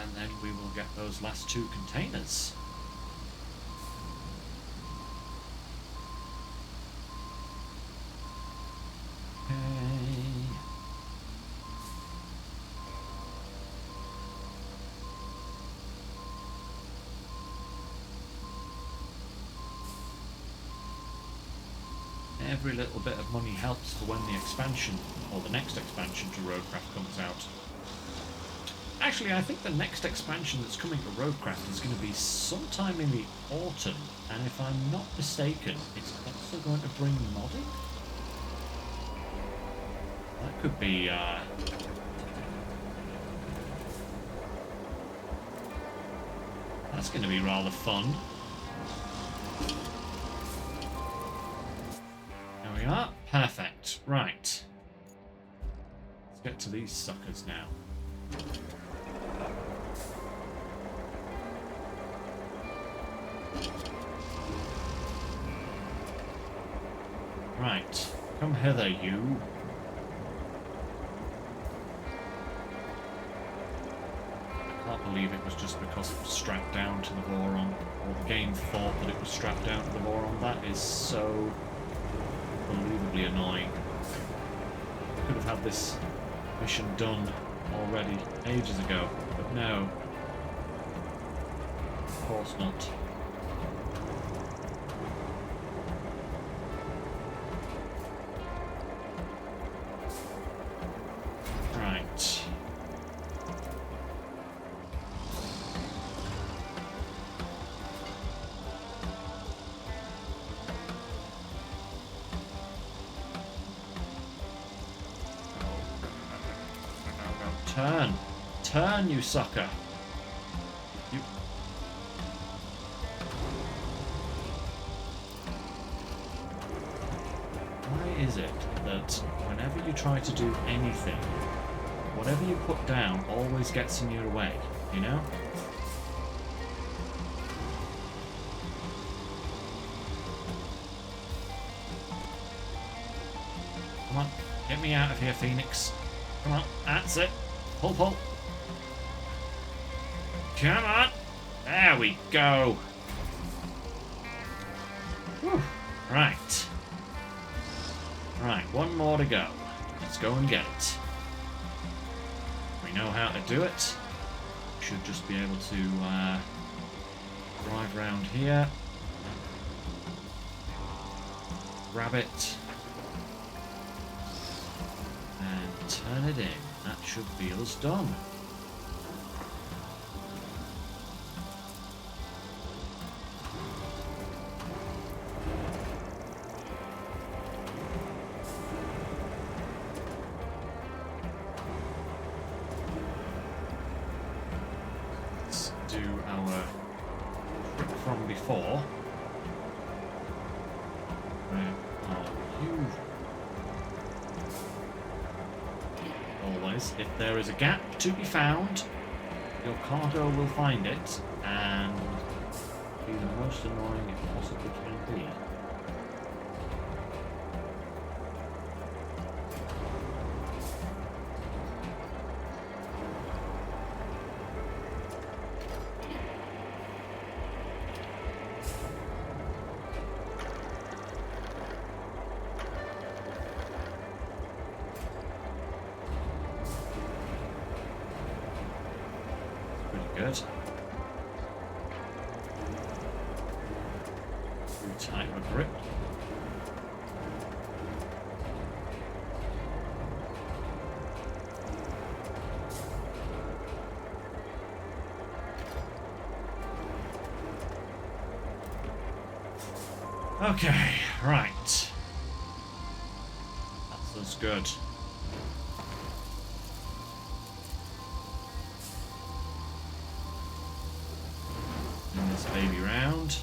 And then we will get those last two containers. Okay. Every little bit of money helps for when the expansion, or the next expansion to Roadcraft comes out. Actually, I think the next expansion that's coming to Roadcraft is going to be sometime in the autumn, and if I'm not mistaken, it's also going to bring modding? That could be, that's going to be rather fun. There we are. Perfect. Right. Let's get to these suckers now. Right. Come hither, you. I can't believe it was just because it was strapped down to the Voron, or the game thought that it was strapped down to the Voron. That is so unbelievably annoying. I could have had this mission done already ages ago, but no. Of course not. Right. Turn. Turn, you sucker. You... Why is it that whenever you try to do anything, whatever you put down always gets in your way, you know? Come on, get me out of here, Phoenix. Come on, that's it. Pull, pull. Come on. There we go. Whew. Right. Right, one more to go. Let's go and get it. We know how to do it. Should just be able to drive around here. Grab it. And turn it in. That should be us done. Let's do our trick from before. Where are you? Always, if there is a gap to be found, your cargo will find it and be the most annoying it possibly can be. Good. Too tight of a grip. Okay, right. That's good. Baby round.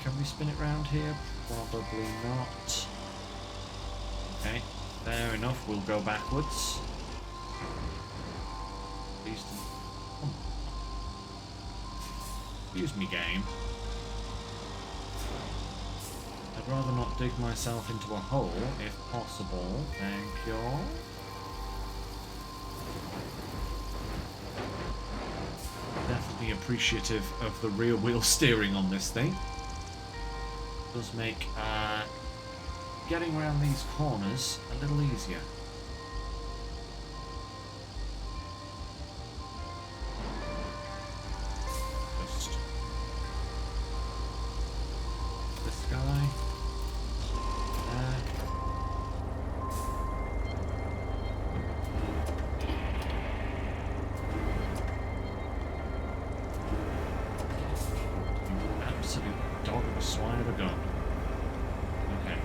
Can we spin it round here? Probably not. Okay, fair enough. We'll go backwards. Excuse me, game. I'd rather not dig myself into a hole, if possible. Thank you. Definitely appreciative of the rear wheel steering on this thing. It does make getting around these corners a little easier. Just this guy. There. Absolute dog of a swine of a gun. Okay.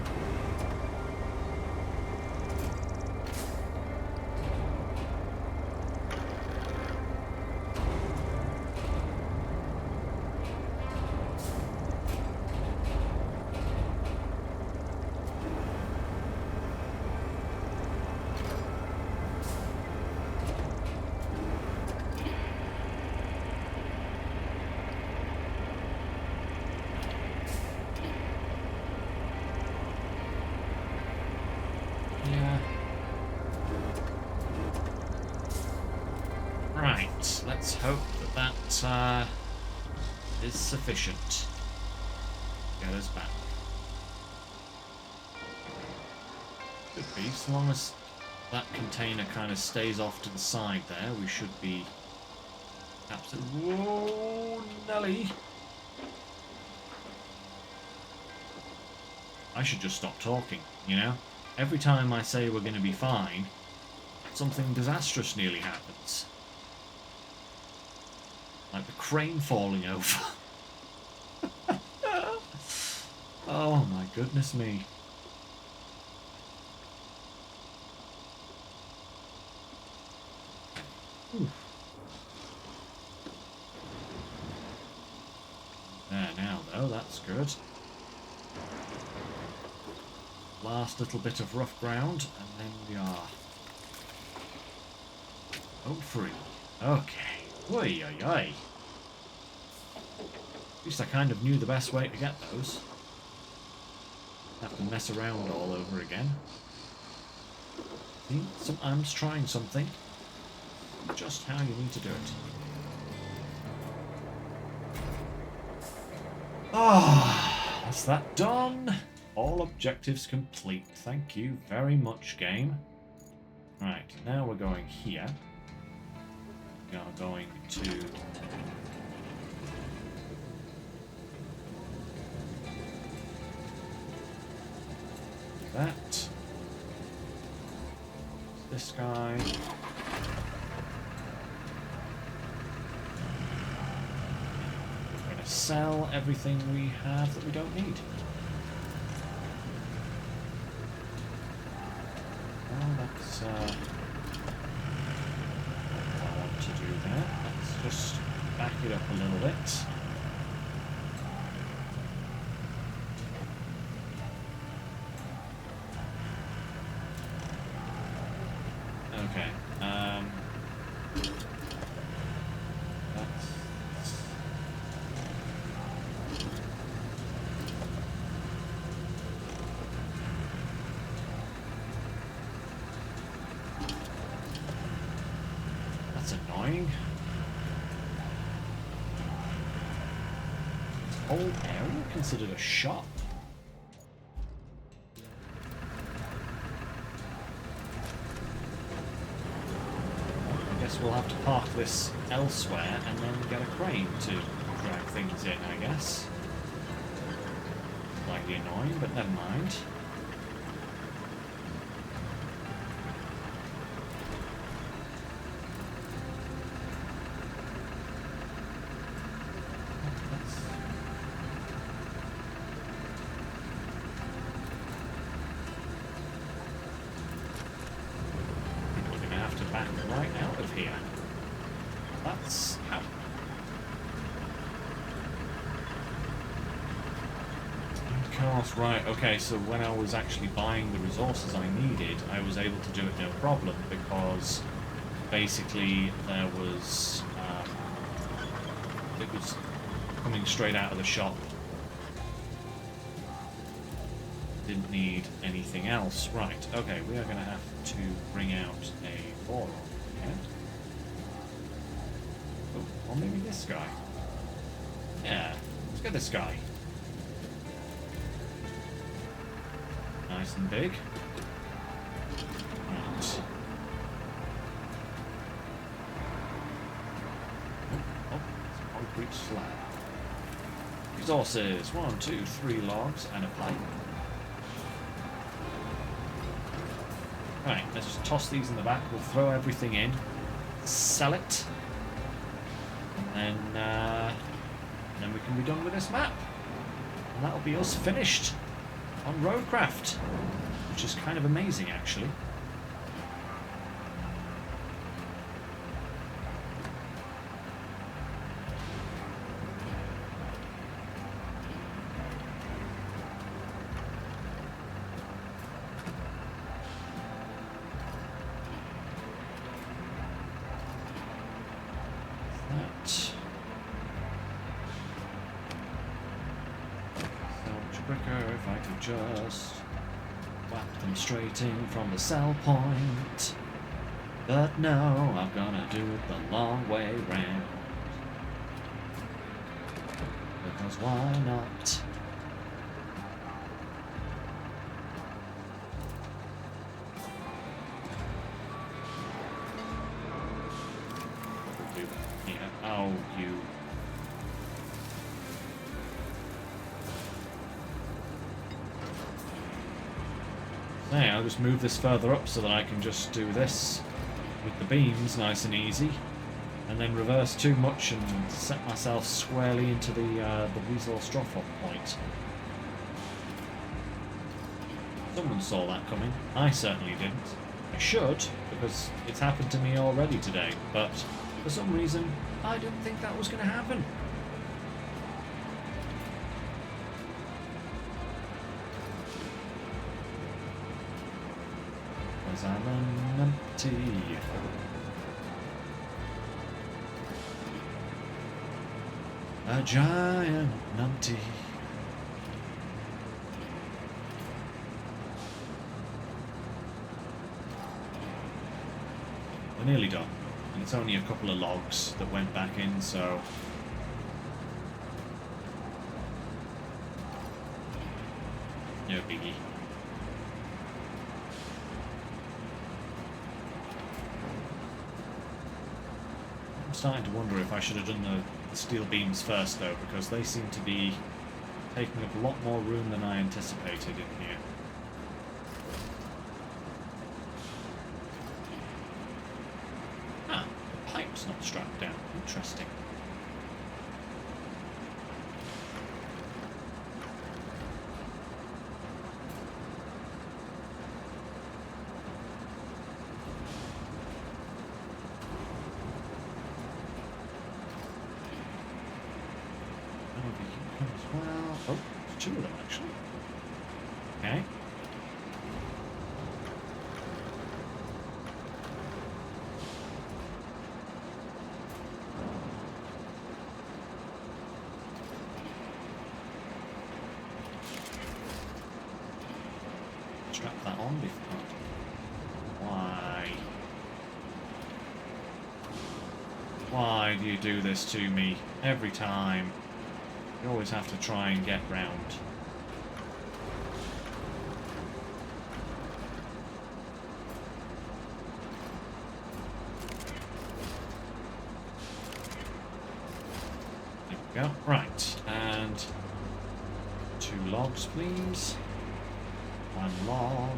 is sufficient. Get us back. Could be, so long as that container kind of stays off to the side there, we should be absolutely... Whoa, Nelly! I should just stop talking, you know? Every time I say we're going to be fine, something disastrous nearly happens. Like the crane falling over. Oh my goodness me. There now though, that's good. Last little bit of rough ground, and then we are road free. Okay. Oi, oi, oi. At least I kind of knew the best way to get those. Have to mess around all over again. See, sometimes trying something, just how you need to do it. Ah, that's that done. All objectives complete. Thank you very much, game. Right, now we're going here. We are going to... that. This guy. We're going to sell everything we have that we don't need. Well, that's what I want to do there. Let's just back it up a little bit. Okay. That's annoying. Whole area considered a shop. We'll have to park this elsewhere and then get a crane to drag things in, I guess. Slightly annoying, but never mind. Right, okay, so when I was actually buying the resources I needed, I was able to do it no problem, because basically there was, it was coming straight out of the shop. Didn't need anything else. Right, okay, we are going to have to bring out a boron here. Oh, or maybe this guy. Yeah, let's get this guy. Nice and big. Right. Oh, it's a concrete slab. Resources. 1, 2, 3 logs and a pipe. Right, let's just toss these in the back. We'll throw everything in, sell it, and then we can be done with this map. And that'll be us finished on Roadcraft, which is kind of amazing, actually. Just whack them straight in from the sell point. But no, I'm gonna do it the long way round. Because why not? Yeah. Oh, you. Hey, I'll just move this further up so that I can just do this with the beams nice and easy. And then reverse too much and set myself squarely into the resource drop-off point. Someone saw that coming. I certainly didn't. I should, because it's happened to me already today, but for some reason, I didn't think that was going to happen. Because I'm an empty. A giant numpty. We're nearly done. And it's only a couple of logs that went back in, so... no biggie. I'm starting to wonder if I should have done the steel beams first, though, because they seem to be taking up a lot more room than I anticipated in here. Ah, the pipe's not strapped down. Interesting. Well, oh, there's two of them actually. Okay. Strap that on before. Why? Why do you do this to me every time? You always have to try and get round. There we go. Right, and 2 logs, please. 1 log.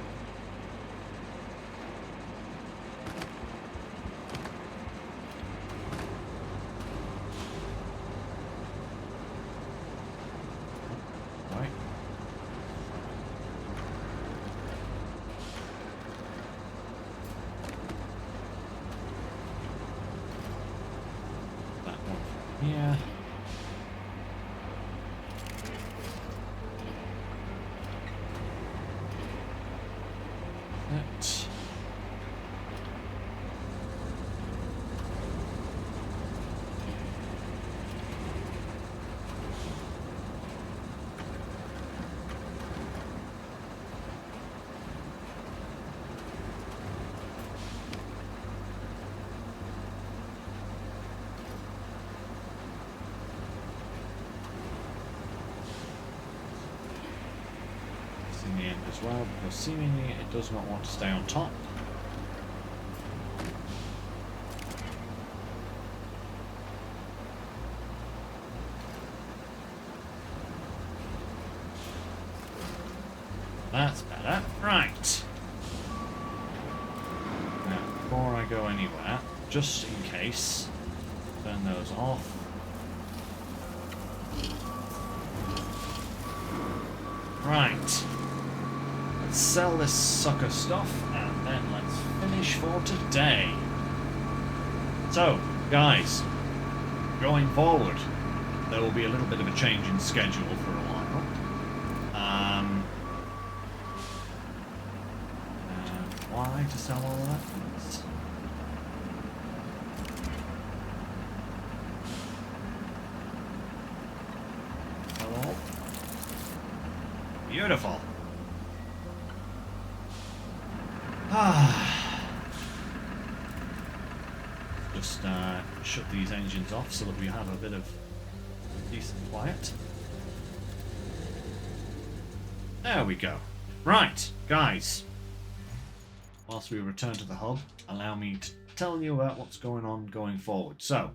Yeah. That. In the end as well, because seemingly it does not want to stay on top. That's better. Right. Now, before I go anywhere, just in case, turn those off. Right. Sell this sucker stuff, and then let's finish for today. So, guys, going forward, there will be a little bit of a change in schedule for a while. Why to sell all that? Hello? Beautiful. Just shut these engines off so that we have a bit of decent quiet. There we go. Right, guys. Whilst we return to the hub, allow me to tell you about what's going on going forward. So,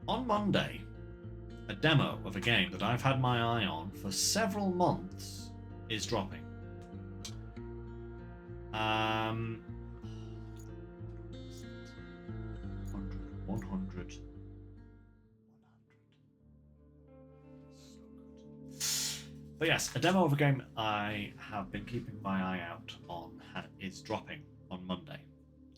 on Monday, a demo of a game that I've had my eye on for several months is dropping. 100. But yes, a demo of a game I have been keeping my eye out on is dropping on Monday.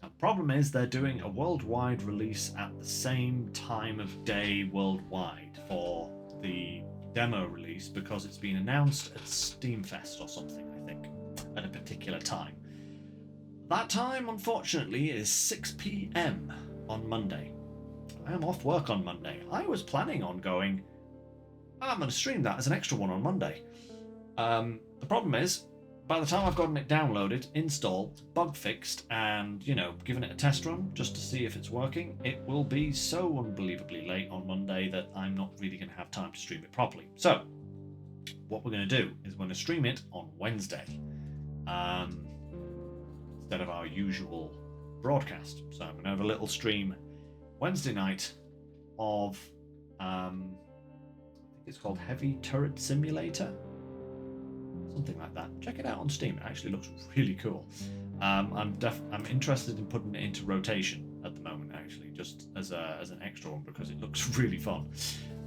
Now, the problem is they're doing a worldwide release at the same time of day worldwide for the demo release because it's been announced at Steamfest or something, I think, at a particular time. That time, unfortunately, is 6 p.m. on Monday. I am off work on Monday. I was planning on going, I'm going to stream that as an extra one on Monday. The problem is, by the time I've gotten it downloaded, installed, bug fixed, and, given it a test run just to see if it's working, it will be so unbelievably late on Monday that I'm not really going to have time to stream it properly. So, what we're going to do is we're going to stream it on Wednesday, instead of our usual broadcast. So I'm going to have a little stream Wednesday night of, I think it's called Heavy Turret Simulator, something like that. Check it out on Steam. It actually looks really cool. I'm interested in putting it into rotation at the moment, actually, just as an extra one because it looks really fun.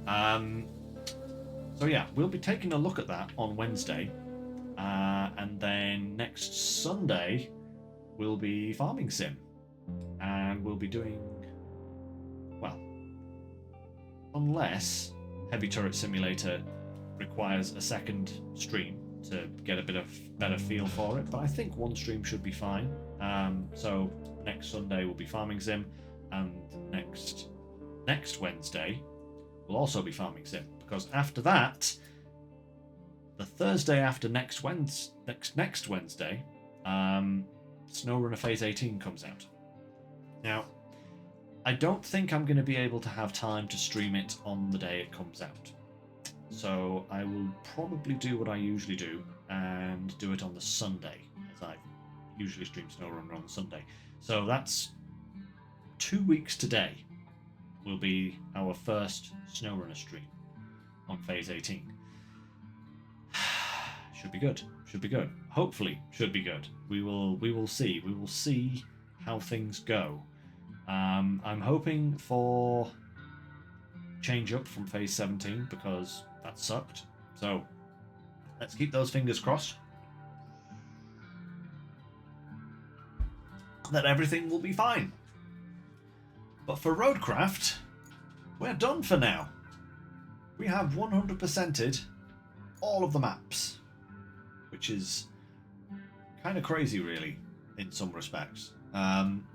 So yeah, we'll be taking a look at that on Wednesday, and then next Sunday we'll be farming sim, and we'll be doing, well, unless Heavy Turret Simulator requires a second stream to get a bit of better feel for it, but I think one stream should be fine. So next Sunday will be farming sim, and next Wednesday will also be farming sim, because after that, the Thursday after next Wednesday, SnowRunner Phase 18 comes out. Now, I don't think I'm going to be able to have time to stream it on the day it comes out. So I will probably do what I usually do and do it on the Sunday, as I usually stream SnowRunner on the Sunday. So that's 2 weeks today will be our first SnowRunner stream on Phase 18. Should be good. Should be good. Hopefully, should be good. We will see. We will see how things go. I'm hoping for change up from Phase 17 because that sucked. So let's keep those fingers crossed that everything will be fine. But for Roadcraft, we're done for now. We have 100%ed all of the maps, which is kind of crazy, really, in some respects.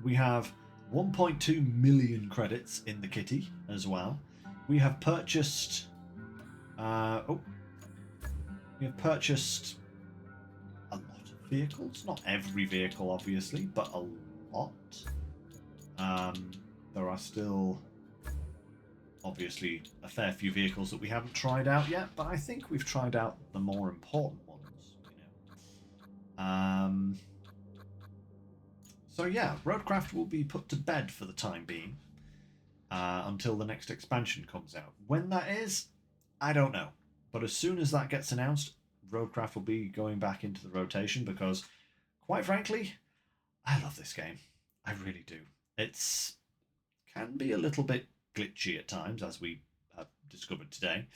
We have 1.2 million credits in the kitty as well. We have purchased. We have purchased a lot of vehicles. Not every vehicle, obviously, but a lot. There are still, obviously, a fair few vehicles that we haven't tried out yet, but I think we've tried out the more important ones. So yeah, Roadcraft will be put to bed for the time being until the next expansion comes out. When that is, I don't know. But as soon as that gets announced, Roadcraft will be going back into the rotation because, quite frankly, I love this game. I really do. It's can be a little bit glitchy at times, as we have discovered today,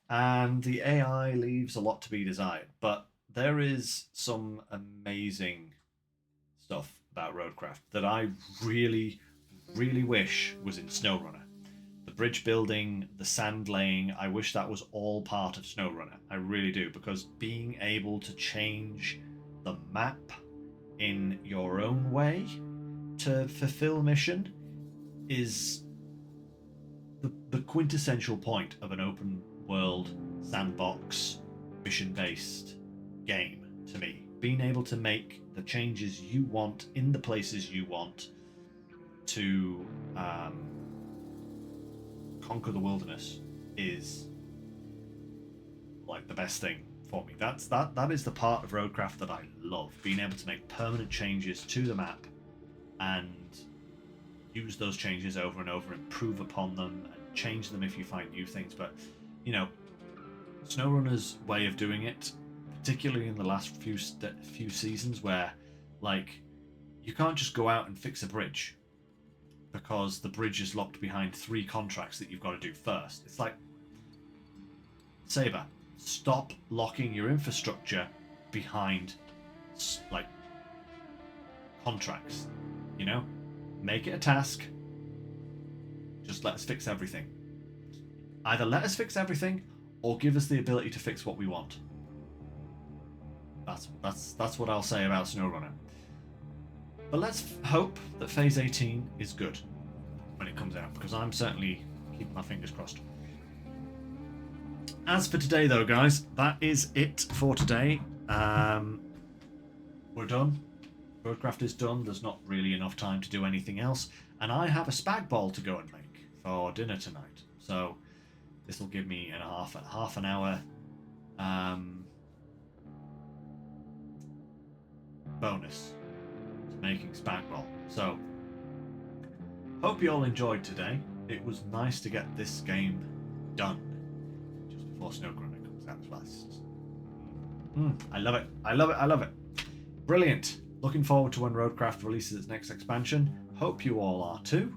and the AI leaves a lot to be desired. But there is some amazing stuff about Roadcraft that I really, really wish was in SnowRunner. The bridge building, the sand laying, I wish that was all part of SnowRunner. I really do, because being able to change the map in your own way to fulfill mission is the quintessential point of an open world sandbox mission based game to me. Being able to make the changes you want in the places you want to conquer the wilderness is like the best thing for me. That is the part of Roadcraft that I love, being able to make permanent changes to the map and use those changes over and over, improve upon them, and change them if you find new things. But you know, SnowRunner's way of doing it, particularly in the last few seasons, where like you can't just go out and fix a bridge because the bridge is locked behind 3 contracts that you've got to do first. It's like, Saber, stop locking your infrastructure behind like contracts. You know, make it a task. Just let us fix everything. Either let us fix everything or give us the ability to fix what we want. That's what I'll say about SnowRunner. But let's hope that Phase 18 is good when it comes out, because I'm certainly keeping my fingers crossed. As for today, though, guys, that is it for today. We're done. Roadcraft is done. There's not really enough time to do anything else. And I have a spag bol to go and make for dinner tonight. So this will give me half an hour bonus to making spag bol. So hope you all enjoyed today. It was nice to get this game done just before SnowRunner comes out as well. I love it. I love it. I love it. Brilliant. Looking forward to when Roadcraft releases its next expansion. Hope you all are too.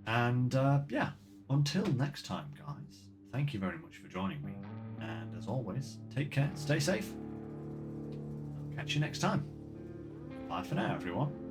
And yeah, until next time, guys, thank you very much for joining me. And as always, take care, stay safe. I'll catch you next time. Bye for now, everyone.